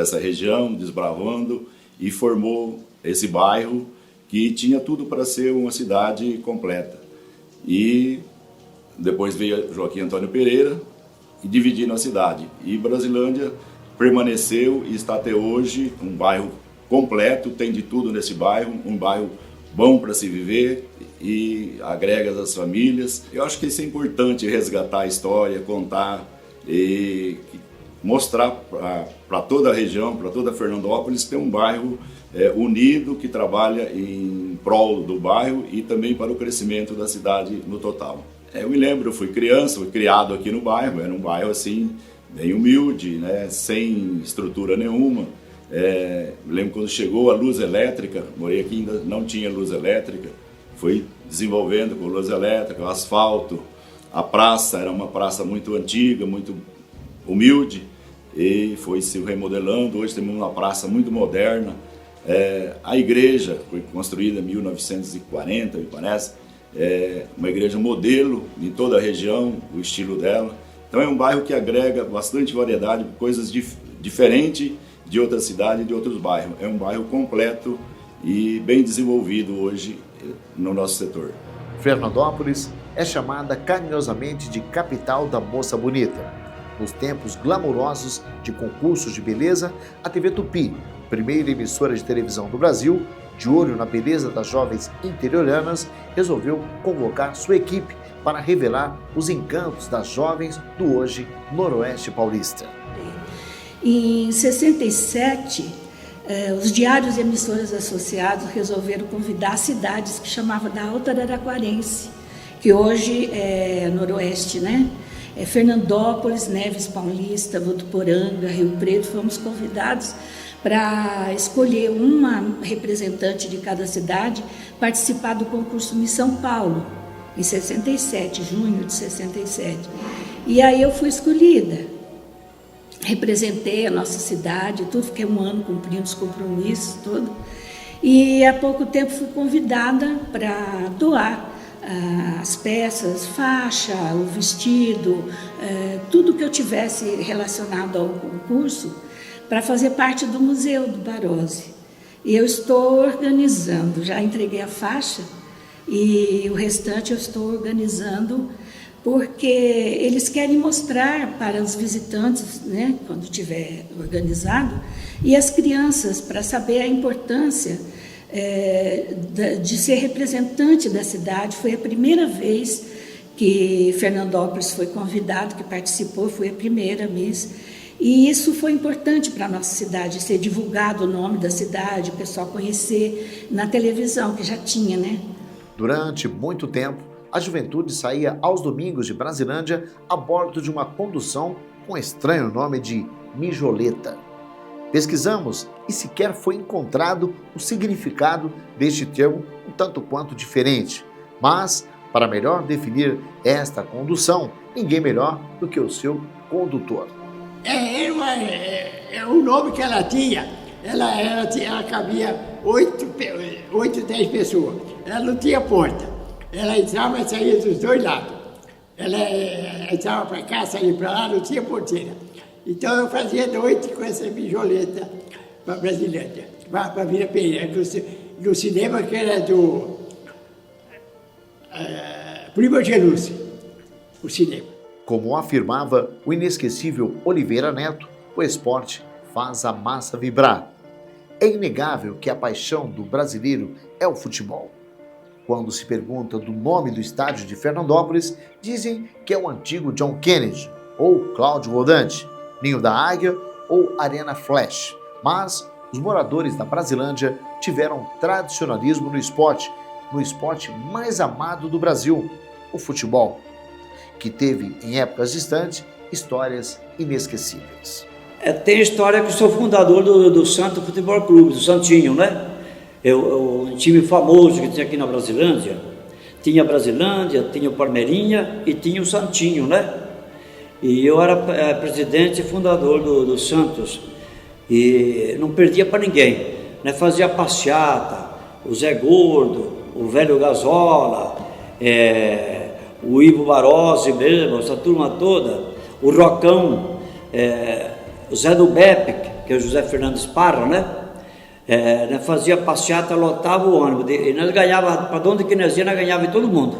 essa região, desbravando, e formou esse bairro que tinha tudo para ser uma cidade completa. E depois veio Joaquim Antônio Pereira e dividiram a cidade. E Brasilândia permaneceu e está até hoje um bairro completo, tem de tudo nesse bairro, um bairro bom para se viver e agrega as famílias. Eu acho que isso é importante, resgatar a história, contar e mostrar para toda a região, para toda Fernandópolis, que tem um bairro unido, que trabalha em prol do bairro e também para o crescimento da cidade no total. Eu me lembro, eu fui criança, fui criado aqui no bairro, era um bairro assim, bem humilde, sem estrutura nenhuma. Me lembro quando chegou a luz elétrica, morei aqui ainda não tinha luz elétrica, foi desenvolvendo com luz elétrica, o asfalto, a praça era uma praça muito antiga, muito humilde, e foi se remodelando. Hoje temos uma praça muito moderna. A igreja foi construída em 1940, me parece, uma igreja modelo em toda a região, o estilo dela. Então é um bairro que agrega bastante variedade, coisas diferentes de outras cidades e de outros bairros. É um bairro completo e bem desenvolvido hoje no nosso setor. Fernandópolis é chamada carinhosamente de capital da moça bonita. Nos tempos glamourosos de concursos de beleza, a TV Tupi, primeira emissora de televisão do Brasil, de olho na beleza das jovens interioranas, resolveu convocar sua equipe para revelar os encantos das jovens do hoje Noroeste Paulista. Em 67, os diários e emissoras associados resolveram convidar cidades que chamavam da Alta Araraquarense, que hoje é Noroeste, Fernandópolis, Neves Paulista, Votuporanga, Rio Preto. Fomos convidados para escolher uma representante de cada cidade participar do concurso Miss São Paulo, em 67, junho de 67. E aí eu fui escolhida. Representei a nossa cidade, fiquei um ano cumprindo os compromissos, tudo. E há pouco tempo fui convidada para doar as peças, faixa, o vestido, tudo que eu tivesse relacionado ao concurso, para fazer parte do Museu do Barozzi. E eu estou organizando, já entreguei a faixa e o restante eu estou organizando, porque eles querem mostrar para os visitantes, quando tiver organizado, e as crianças, para saber a importância de ser representante da cidade. Foi a primeira vez que Fernandópolis foi convidado, que participou, foi a primeira Miss. E isso foi importante para a nossa cidade, ser divulgado o nome da cidade, o pessoal conhecer na televisão, que já tinha, Durante muito tempo, a juventude saía aos domingos de Brasilândia a bordo de uma condução com o estranho nome de mijoleta. Pesquisamos e sequer foi encontrado o significado deste termo um tanto quanto diferente. Mas, para melhor definir esta condução, ninguém melhor do que o seu condutor. É o nome que ela tinha. Ela cabia 8, 10 pessoas. Ela não tinha porta. Ela entrava e saía dos dois lados. Ela entrava para cá, saía para lá, não tinha porteira. Então eu fazia noite com essa bijoleta para Brasilândia, para Vila Pereira, no cinema que era do Primo Gelucci, o cinema. Como afirmava o inesquecível Oliveira Neto, o esporte faz a massa vibrar. É inegável que a paixão do brasileiro é o futebol. Quando se pergunta do nome do estádio de Fernandópolis, dizem que é o antigo John Kennedy, ou Cláudio Rodante, Ninho da Águia ou Arena Flash. Mas os moradores da Brasilândia tiveram tradicionalismo no esporte mais amado do Brasil, o futebol, que teve, em épocas distantes, histórias inesquecíveis. Tem história que eu sou fundador do Santo Futebol Clube, do Santinho, né? Um time famoso que tinha aqui na Brasilândia. Tinha a Brasilândia, tinha o Palmeirinha e tinha o Santinho, né? E eu era presidente e fundador do Santos. E não perdia para ninguém, né? Fazia passeata, o Zé Gordo, o velho Gazola, o Ivo Barozzi mesmo, essa turma toda, o Rocão, o Zé do Bepe, que é o José Fernandes Parra, né? Fazia passeata, lotava o ônibus, e nós ganhávamos, para onde que nós ia, nós ganhávamos todo mundo.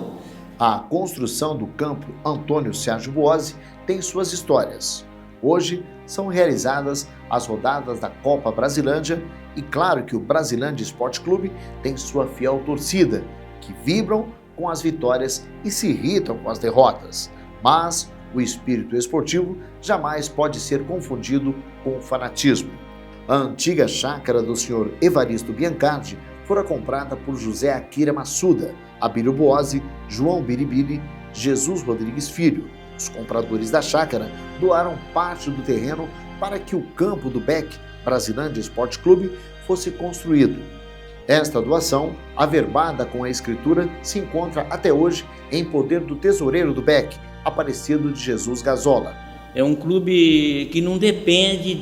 A construção do campo Antônio Sérgio Buozzi tem suas histórias. Hoje são realizadas as rodadas da Copa Brasilândia e claro que o Brasilândia Esporte Clube tem sua fiel torcida, que vibram com as vitórias e se irritam com as derrotas. Mas o espírito esportivo jamais pode ser confundido com o fanatismo. A antiga chácara do senhor Evaristo Biancardi fora comprada por José Akira Massuda, Abílio Buozzi, João Biribiri, Jesus Rodrigues Filho. Os compradores da chácara doaram parte do terreno para que o campo do BEC, Brasilândia Esporte Clube, fosse construído. Esta doação, averbada com a escritura, se encontra até hoje em poder do tesoureiro do BEC, Aparecido de Jesus Gazola. É um clube que não depende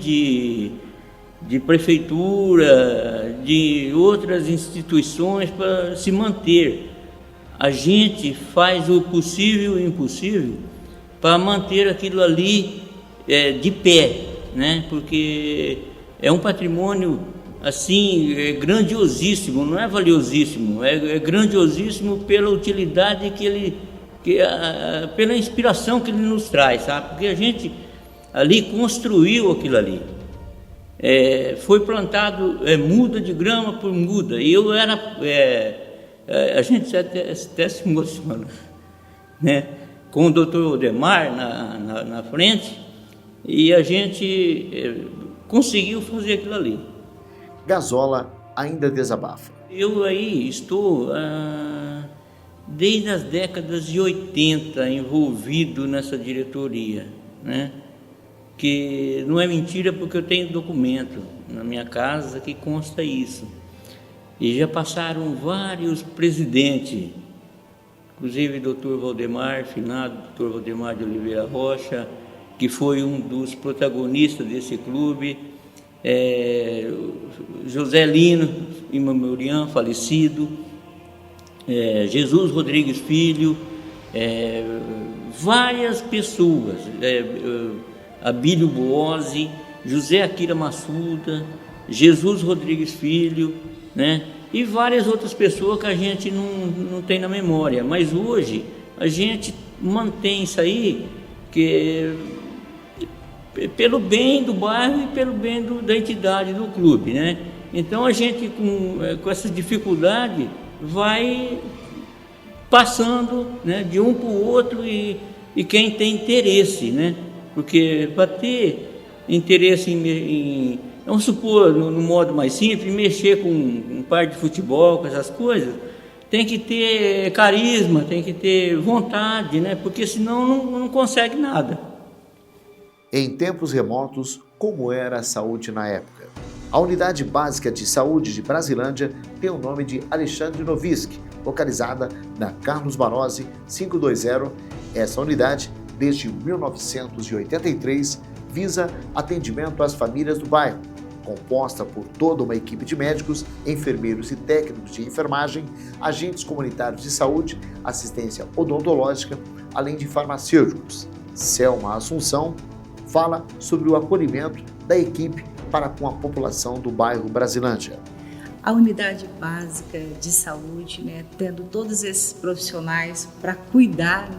de prefeitura, de outras instituições para se manter. A gente faz o possível e o impossível para manter aquilo ali de pé, né? Porque é um patrimônio assim grandiosíssimo, não é valiosíssimo, é grandiosíssimo pela utilidade pela inspiração que ele nos traz, sabe? Porque a gente ali construiu aquilo ali. Foi plantado muda de grama por muda, e eu era, a gente até se emociona, né? Com o doutor Odemar na frente, e a gente conseguiu fazer aquilo ali. Gazola ainda desabafa. Eu aí estou desde as décadas de 80 envolvido nessa diretoria, né? Que não é mentira porque eu tenho documento na minha casa que consta isso. E já passaram vários presidentes, inclusive o Dr. Valdemar, finado Dr. Valdemar de Oliveira Rocha, que foi um dos protagonistas desse clube, José Lino Imamurian, falecido, Jesus Rodrigues Filho, várias pessoas, Abílio Buozzi, José Akira Massuda, Jesus Rodrigues Filho, né? E várias outras pessoas que a gente não tem na memória. Mas hoje a gente mantém isso aí pelo bem do bairro e pelo bem da entidade do clube, né? Então a gente com essa dificuldade vai passando, né, de um para o outro e quem tem interesse, né? Porque para ter interesse vamos supor, no modo mais simples, mexer com um par de futebol, com essas coisas, tem que ter carisma, tem que ter vontade, né? Porque senão não consegue nada. Em tempos remotos, como era a saúde na época? A Unidade Básica de Saúde de Brasilândia tem o nome de Alexandre Noviski, localizada na Carlos Barozzi 520. Essa unidade, desde 1983, visa atendimento às famílias do bairro, composta por toda uma equipe de médicos, enfermeiros e técnicos de enfermagem, agentes comunitários de saúde, assistência odontológica, além de farmacêuticos. Selma Assunção fala sobre o acolhimento da equipe para com a população do bairro Brasilândia. A unidade básica de saúde, tendo todos esses profissionais para cuidar,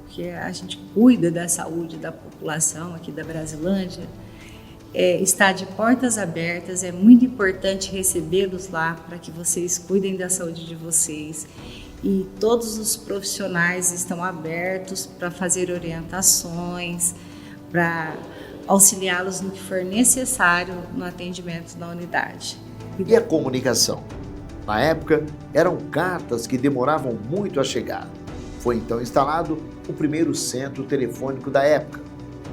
porque a gente cuida da saúde da população aqui da Brasilândia, está de portas abertas, é muito importante recebê-los lá para que vocês cuidem da saúde de vocês. E todos os profissionais estão abertos para fazer orientações, para auxiliá-los no que for necessário no atendimento na unidade. E a comunicação? Na época, eram cartas que demoravam muito a chegar. Foi então instalado o primeiro centro telefônico da época.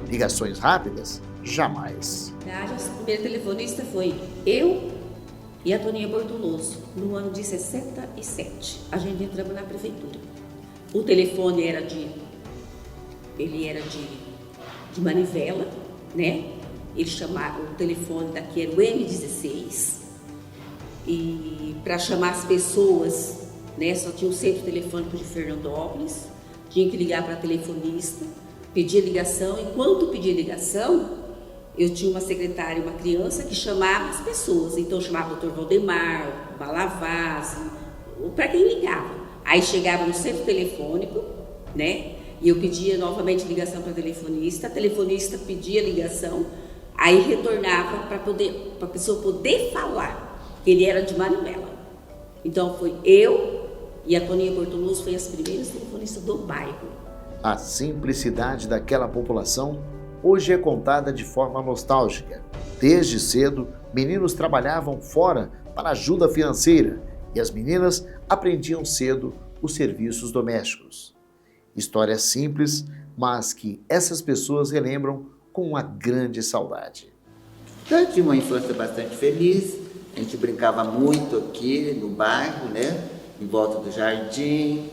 Ligações rápidas? Jamais. O primeiro telefonista foi eu e a Toninha Bortoloso, no ano de 67. A gente entramos na prefeitura. O telefone era de manivela, Ele chamava, o telefone daqui era o M16. E para chamar as pessoas, só tinha o centro telefônico de Fernandópolis, tinha que ligar para a telefonista, pedir ligação. Enquanto pedia ligação, eu tinha uma secretária, uma criança que chamava as pessoas. Então eu chamava o Dr. Valdemar, o Balavazzi, para quem ligava. Aí chegava no centro telefônico, e eu pedia novamente ligação para a telefonista pedia ligação, aí retornava para a pessoa poder falar que ele era de Manivela. Então foi eu e a Toninha Bortoloso, foi as primeiras telefonistas do bairro. A simplicidade daquela população hoje é contada de forma nostálgica. Desde cedo, meninos trabalhavam fora para ajuda financeira e as meninas aprendiam cedo os serviços domésticos. História simples, mas que essas pessoas relembram com uma grande saudade. Eu tive uma infância bastante feliz. A gente brincava muito aqui no bairro, em volta do jardim,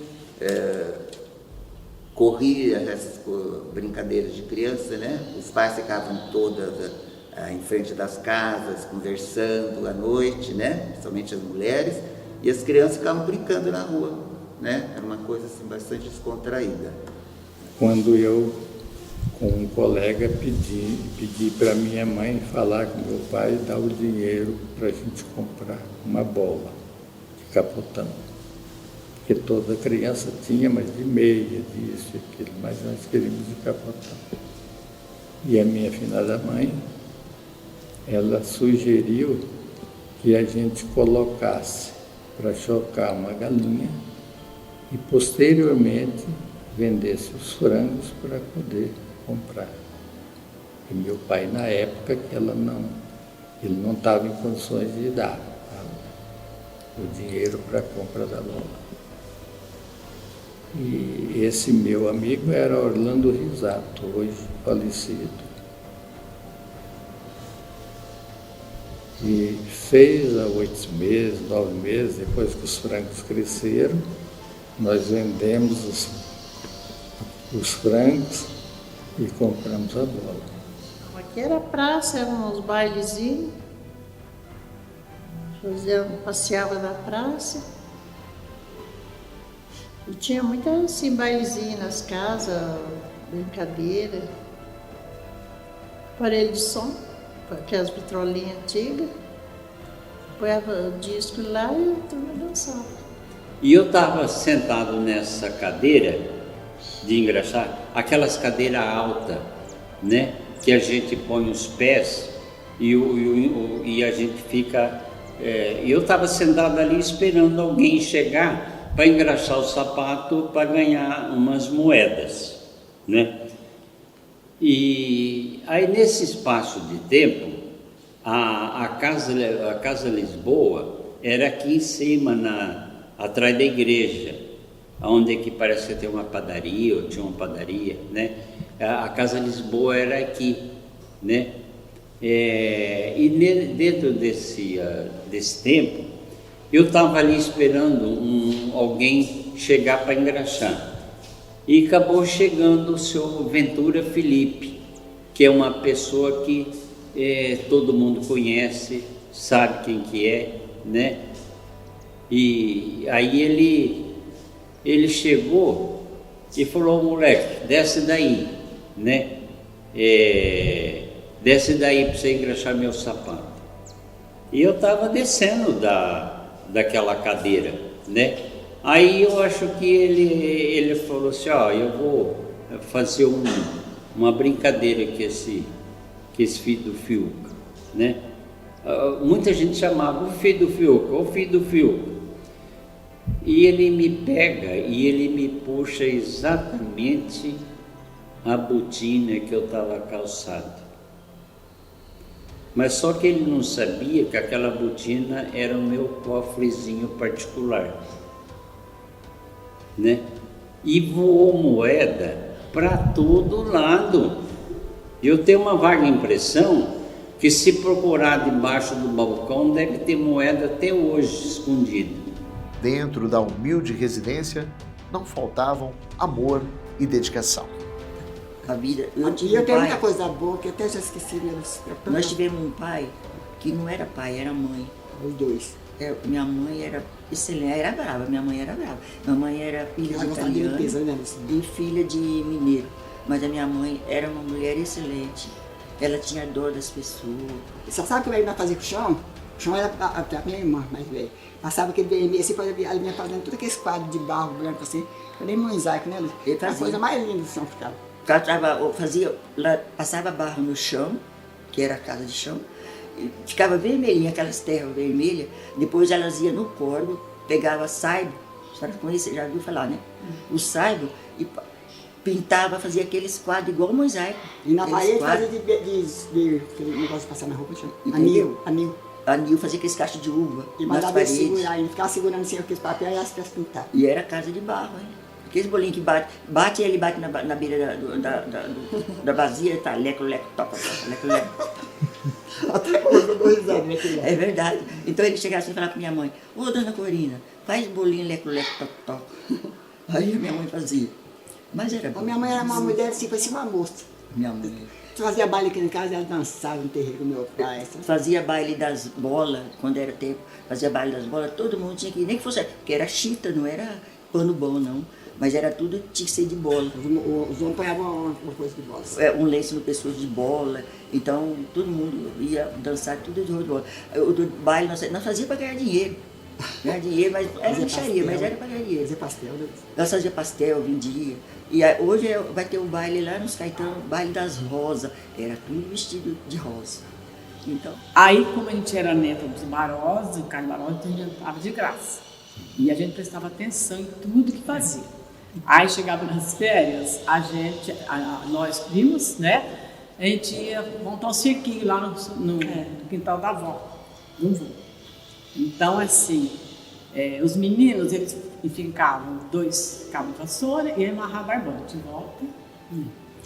corria essas brincadeiras de criança, Os pais ficavam todas em frente das casas, conversando à noite, Principalmente as mulheres, e as crianças ficavam brincando na rua, Era uma coisa assim bastante descontraída. Quando eu, com um colega, pedi para minha mãe falar com meu pai e dar o dinheiro para a gente comprar uma bola de capotão. Porque toda criança tinha, mas de meia, disso e aquilo, mas nós queríamos de capotão. E a minha finada mãe, ela sugeriu que a gente colocasse para chocar uma galinha e posteriormente vendesse os frangos para poder comprar. E meu pai, na época, que ele não estava em condições de dar o dinheiro para a compra da bola. E esse meu amigo era Orlando Risato, hoje falecido. E fez há 8 meses, 9 meses, depois que os frangos cresceram, nós vendemos os frangos e compramos a bola. Aqui era praça, eram uns bailezinhos, passeava na praça. E tinha muita assim, bailezinho nas casas, brincadeira, aparelho de som, aquelas vitrolinhas antigas, põeva o disco lá e a turma dançava. E eu estava sentado nessa cadeira de engraxar, aquelas cadeiras altas, que a gente põe os pés e a gente fica... eu estava sentado ali esperando alguém chegar para engraxar o sapato para ganhar umas moedas, E aí nesse espaço de tempo, a Casa Lisboa era aqui em cima, atrás da igreja, onde que parece que tem uma padaria, ou tinha uma padaria, A Casa Lisboa era aqui, E dentro desse tempo, eu estava ali esperando alguém chegar para engraxar. E acabou chegando o seu Ventura Felipe, que é uma pessoa que todo mundo conhece, sabe quem que é, E aí ele chegou e falou: moleque, desce daí, né? Desce daí para você engraxar meu sapato. E eu estava descendo daquela cadeira, né? Aí eu acho que ele falou assim: ó, eu vou fazer uma brincadeira com esse filho do Fiuca, né? Muita gente chamava o filho do Fiuca, o filho do Fiuca. E ele me pega e ele me puxa exatamente a botina que eu estava calçado. Mas só que ele não sabia que aquela botina era o meu cofrezinho particular, né? E voou moeda para todo lado. Eu tenho uma vaga impressão que, se procurar debaixo do balcão, deve ter moeda até hoje escondida. Dentro da humilde residência, não faltavam amor e dedicação. A vida. Eu tenho muita coisa boa que até já esqueci. Nós tivemos um pai que não era pai, era mãe. Os dois. Minha mãe era excelente, era brava, minha mãe era brava. Minha mãe era filha de italiano e filha de mineiro. Mas a minha mãe era uma mulher excelente. Ela tinha dor das pessoas. Você sabe o que ela fazia com o chão? O chão era a minha irmã mais velha. Passava aquele vermelho, assim, ela vinha fazendo tudo aqueles quadros de barro branco assim. Que nem mosaico, né? Era a coisa mais linda do chão ficava. Passava barro no chão, que era a casa de chão, e ficava vermelhinha, aquelas terras vermelhas. Depois elas iam no corvo, pegava saibo, você já viu falar, né? O saibo, e pintava, fazia aqueles quadros igual mosaico. E na parede fazia de aquele negócio de passar na roupa, chama anil, fazia aqueles cachos de uva. E mandava ele segurar, ele ficava segurando assim aqueles papéis e as peças pintadas. E era casa de barro, hein? Aqueles bolinhos que bate e ele bate na beira da vazia, tá, leco, toca, leco. Até hoje eu dou risada naquele lado. É verdade. Então ele chegava assim e falava pra minha mãe: ô, dona Corina, faz bolinho, leco, toca. Aí a minha mãe fazia. Mas era bom. A minha mãe era uma mulher assim, parecia uma moça. Minha mãe. Fazia baile aqui em casa, ela dançava no terreiro com meu pai. Fazia baile das bolas, quando era tempo. Fazia baile das bolas, todo mundo tinha que ir, nem que fosse, porque era chita, não era pano bom, não. Mas era tudo, tinha que ser de bola. Os homens ponhavam uma coisa de bola. Um lenço no pescoço de bola. Então, todo mundo ia dançar tudo de bola. O do baile nós fazíamos para ganhar dinheiro. Ganhar dinheiro, mas era mixaria, mas era para ganhar dinheiro. Fazia pastel. Nós fazíamos pastel, vendia. E hoje vai ter um baile lá nos Caetano, baile das rosas. Era tudo vestido de rosa. Então. Aí, como a gente era neta dos Barós, o Carlos Barós, então a gente estava de graça. E a gente prestava atenção em tudo que fazia. Aí chegava nas férias, nós primos, né? A gente ia montar um cirquinho lá no quintal da avó, no vô. Então, assim, os meninos, eles ficavam 2 cabos de vassoura e amarravam barbante em volta.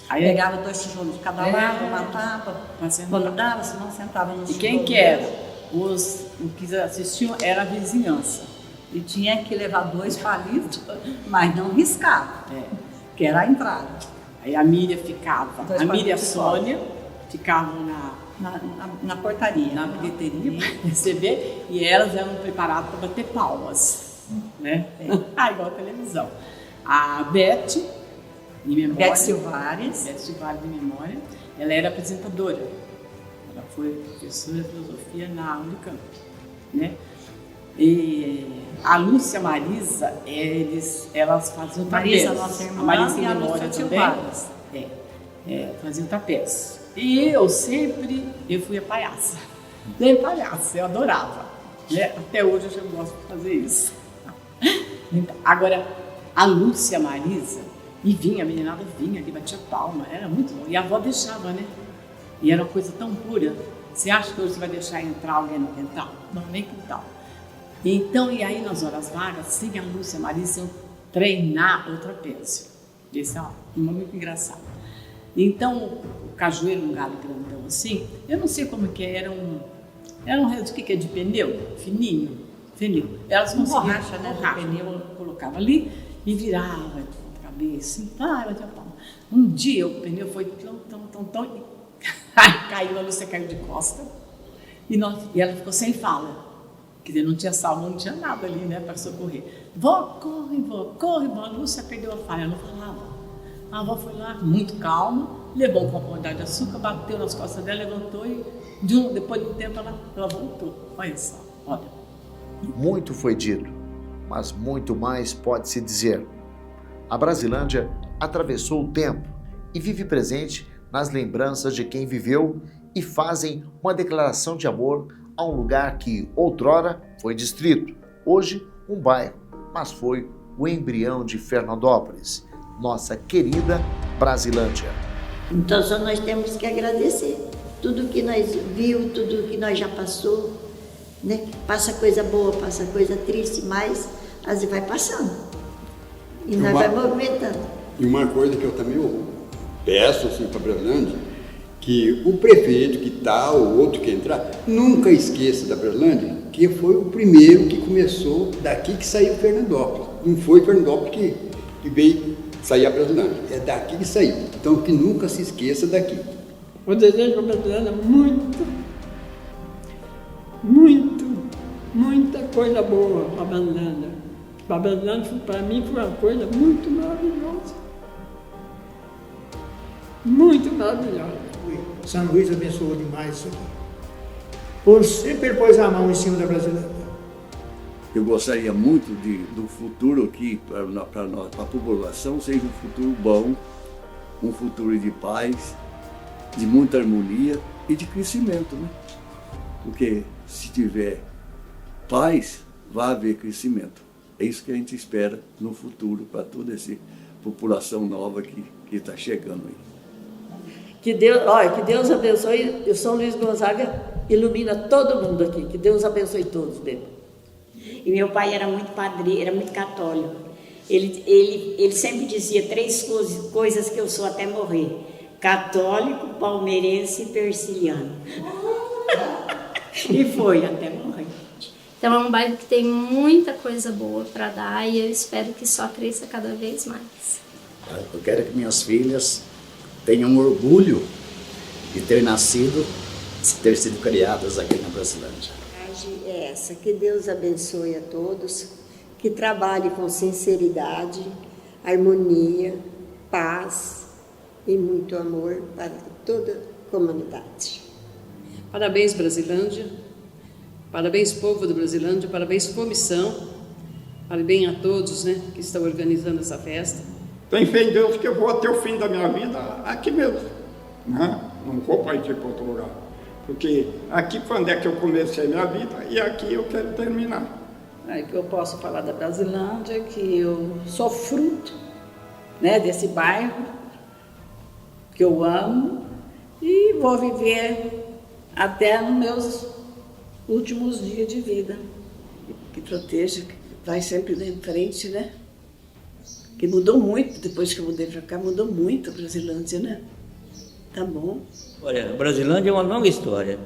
Aí pegava 2 tijolos de cada lado, matava, quando dava, senão sentava no chão. E quem que era? Os que assistiam era a vizinhança. E tinha que levar 2 palitos, mas não riscava, que era a entrada. Aí a Miriam ficava, a Miriam e a Sônia ficavam na portaria, na bilheteria, receber, e elas eram preparadas para bater palmas, né? Igual a televisão. A Beth, de memória. Beth Silvares de memória, ela era apresentadora. Ela foi professora de filosofia na Unicamp, né? E a Lúcia e a Marisa, elas faziam trapézio. Marisa, nossa irmã, a Marisa e a memória Lúcia também. Faziam trapézio. E eu fui a palhaça. Bem palhaça, eu adorava. Né? Até hoje eu já gosto de fazer isso. Então, agora, a Lúcia e a Marisa, a meninada vinha, que batia palma, era muito bom. E a avó deixava, né? E era uma coisa tão pura. Você acha que hoje você vai deixar entrar alguém no quintal? Não, nem quintal. Então, e aí nas horas vagas, a Lúcia e a Marisa iam treinar o trapézio. Esse é um momento engraçado. Então, o cajueiro, um galho grandão assim, eu não sei como que era um resto que é de pneu, fininho. Elas conseguiam, borracha, né, de pneu, colocava ali e virava a cabeça, batia palma. Um dia o pneu foi tão, e caiu, a Lúcia caiu de costa e ela ficou sem fala. Quer dizer, não tinha salmo, não tinha nada ali, né, para socorrer. Vó, corre, vó, a Lúcia perdeu a faia. Eu não falava. A avó foi lá, muito calma, levou um copo de açúcar, bateu nas costas dela, levantou e depois de um tempo ela voltou. Olha só, olha. Muito foi dito, mas muito mais pode se dizer. A Brasilândia atravessou o tempo e vive presente nas lembranças de quem viveu e fazem uma declaração de amor a um lugar que outrora foi distrito, hoje um bairro, mas foi o embrião de Fernandópolis, nossa querida Brasilândia. Então só nós temos que agradecer tudo que nós viu, tudo que nós já passou, né? Passa coisa boa, passa coisa triste, mas às vezes vai passando e nós vai movimentando. E uma coisa que eu também peço assim, para a Brasilândia, que o prefeito que está, o outro que entrar, nunca esqueça da Brasilândia, que foi o primeiro que começou daqui que saiu Fernandópolis. Não foi Fernandópolis que veio sair a Brasilândia, é daqui que saiu. Então que nunca se esqueça daqui. Eu desejo para a Brasilândia muita coisa boa para a Brasilândia. A Brasilândia, para mim, foi uma coisa muito maravilhosa. Muito maravilhosa. São Luís abençoou demais isso aqui. Sempre pôs a mão em cima da Brasilândia. Eu gostaria muito do futuro aqui, para nós, para a população, seja um futuro bom, um futuro de paz, de muita harmonia e de crescimento, né? Porque se tiver paz, vai haver crescimento. É isso que a gente espera no futuro para toda essa população nova que está chegando aí. Que Deus abençoe, e o São Luís Gonzaga ilumina todo mundo aqui. Que Deus abençoe todos mesmo. E meu pai era muito padre, era muito católico. Ele sempre dizia 3 coisas que eu sou até morrer: católico, palmeirense e persiliano. E foi até morrer. Então é um bairro que tem muita coisa boa para dar e eu espero que só cresça cada vez mais. Eu quero que minhas filhas tenham orgulho de ter nascido, de ter sido criadas aqui na Brasilândia. A mensagem é essa: que Deus abençoe a todos, que trabalhe com sinceridade, harmonia, paz e muito amor para toda a comunidade. Parabéns, Brasilândia. Parabéns, povo da Brasilândia. Parabéns, comissão. Parabéns a todos, né, que estão organizando essa festa. Tem fé em Deus que eu vou até o fim da minha vida aqui mesmo, né? Não vou partir para outro lugar, porque aqui foi onde é que eu comecei a minha vida e aqui eu quero terminar. É que eu posso falar da Brasilândia, que eu sou fruto, né, desse bairro, que eu amo e vou viver até nos meus últimos dias de vida. Que proteja, que vai sempre em frente, né? Que mudou muito, depois que eu mudei para cá, mudou muito a Brasilândia, né? Tá bom. Olha, a Brasilândia é uma longa história,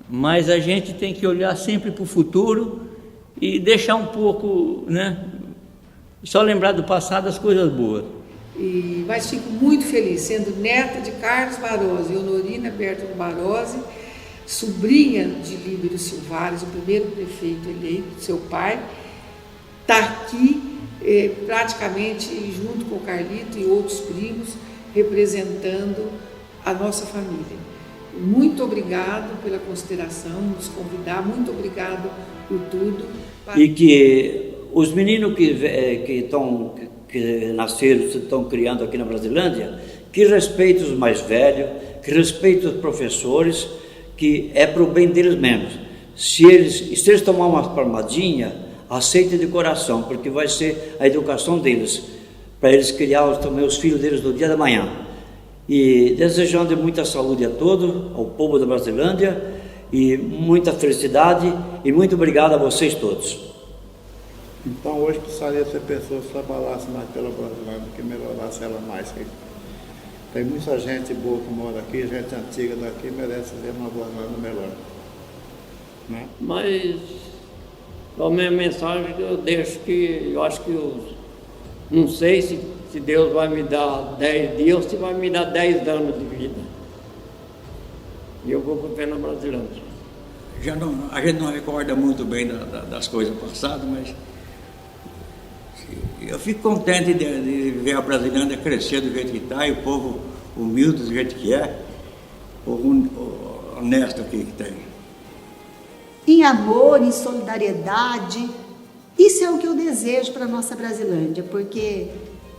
mas a gente tem que olhar sempre para o futuro e deixar um pouco, né? Só lembrar do passado, as coisas boas. Mas fico muito feliz, sendo neta de Carlos Barozzi, Honorina Bertolo Barozzi, sobrinha de Líbero Silvares, o primeiro prefeito eleito, seu pai, está aqui praticamente junto com o Carlito e outros primos, representando a nossa família. Muito obrigado pela consideração, nos convidar, muito obrigado por tudo. E que os meninos que nasceram, estão criando aqui na Brasilândia, que respeitem os mais velhos, que respeitem os professores, que é para o bem deles mesmos. Se eles tomar uma palmadinha, aceitem de coração, porque vai ser a educação deles, para eles criar também os filhos deles no dia da manhã. E desejando muita saúde a todos, ao povo da Brasilândia, e muita felicidade, e muito obrigado a vocês todos. Então hoje precisaria ter pessoas que trabalhassem mais pela Brasilândia, que melhorasse ela mais. Tem muita gente boa que mora aqui, gente antiga daqui, merece ver uma Brasilândia melhor. Né? Mas a minha mensagem que eu deixo, que eu acho que eu não sei se Deus vai me dar 10 dias ou se vai me dar 10 anos de vida. E eu vou viver na Brasilândia. a gente não recorda muito bem das coisas passadas, mas eu fico contente de ver a Brasilândia crescer do jeito que está e o povo humilde do jeito que é, o povo honesto aqui que tem. Em amor, em solidariedade, isso é o que eu desejo para a nossa Brasilândia, porque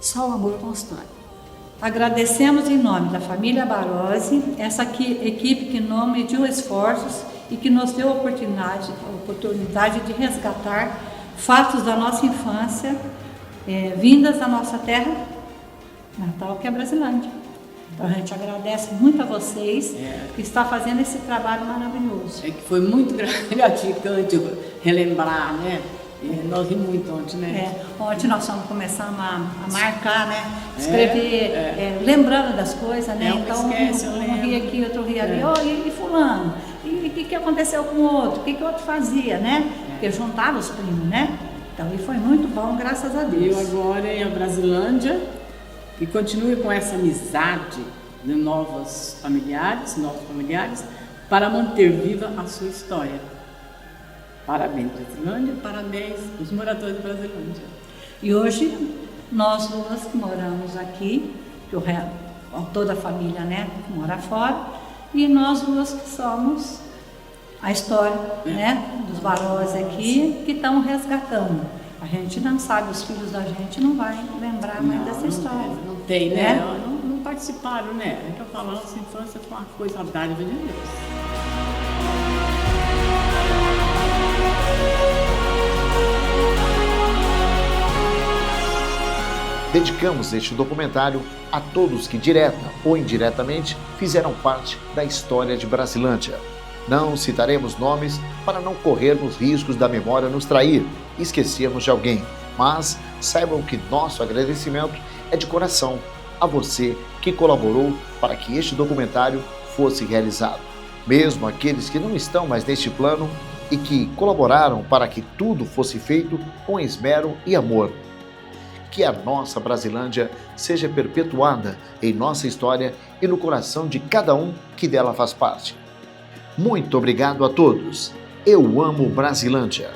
só o amor constrói. Agradecemos em nome da família Barozzi, essa equipe que não mediu esforços e que nos deu a oportunidade de resgatar fatos da nossa infância, vindas da nossa terra natal, que é a Brasilândia. Então a gente agradece muito a vocês que está fazendo esse trabalho maravilhoso. É que foi muito gratificante relembrar, né? E nós rimos muito ontem, né? Ontem nós começamos a marcar, né? Escrever, lembrando das coisas, né? Então um ria aqui, outro ria ali, e fulano? E o que aconteceu com o outro? O que o outro fazia, né? Porque juntava os primos, né? Então e foi muito bom, graças a Deus. E agora em a Brasilândia, e continue com essa amizade de novos familiares, para manter viva a sua história. Parabéns, Brasilândia, parabéns os moradores de Brasilândia. E hoje, nós duas que moramos aqui, toda a família, né, mora fora, e nós duas que somos a história, né, dos Barozzi aqui, que estão resgatando. A gente não sabe, os filhos da gente não vai lembrar mais dessa história. Não tem, né? Não participaram, né? É que eu falo, nossa infância foi uma coisa dádiva de Deus. Dedicamos este documentário a todos que, direta ou indiretamente, fizeram parte da história de Brasilândia. Não citaremos nomes para não corrermos riscos da memória nos trair e esquecermos de alguém, mas saibam que nosso agradecimento é de coração a você que colaborou para que este documentário fosse realizado. Mesmo aqueles que não estão mais neste plano e que colaboraram para que tudo fosse feito com esmero e amor. Que a nossa Brasilândia seja perpetuada em nossa história e no coração de cada um que dela faz parte. Muito obrigado a todos. Eu amo Brasilândia.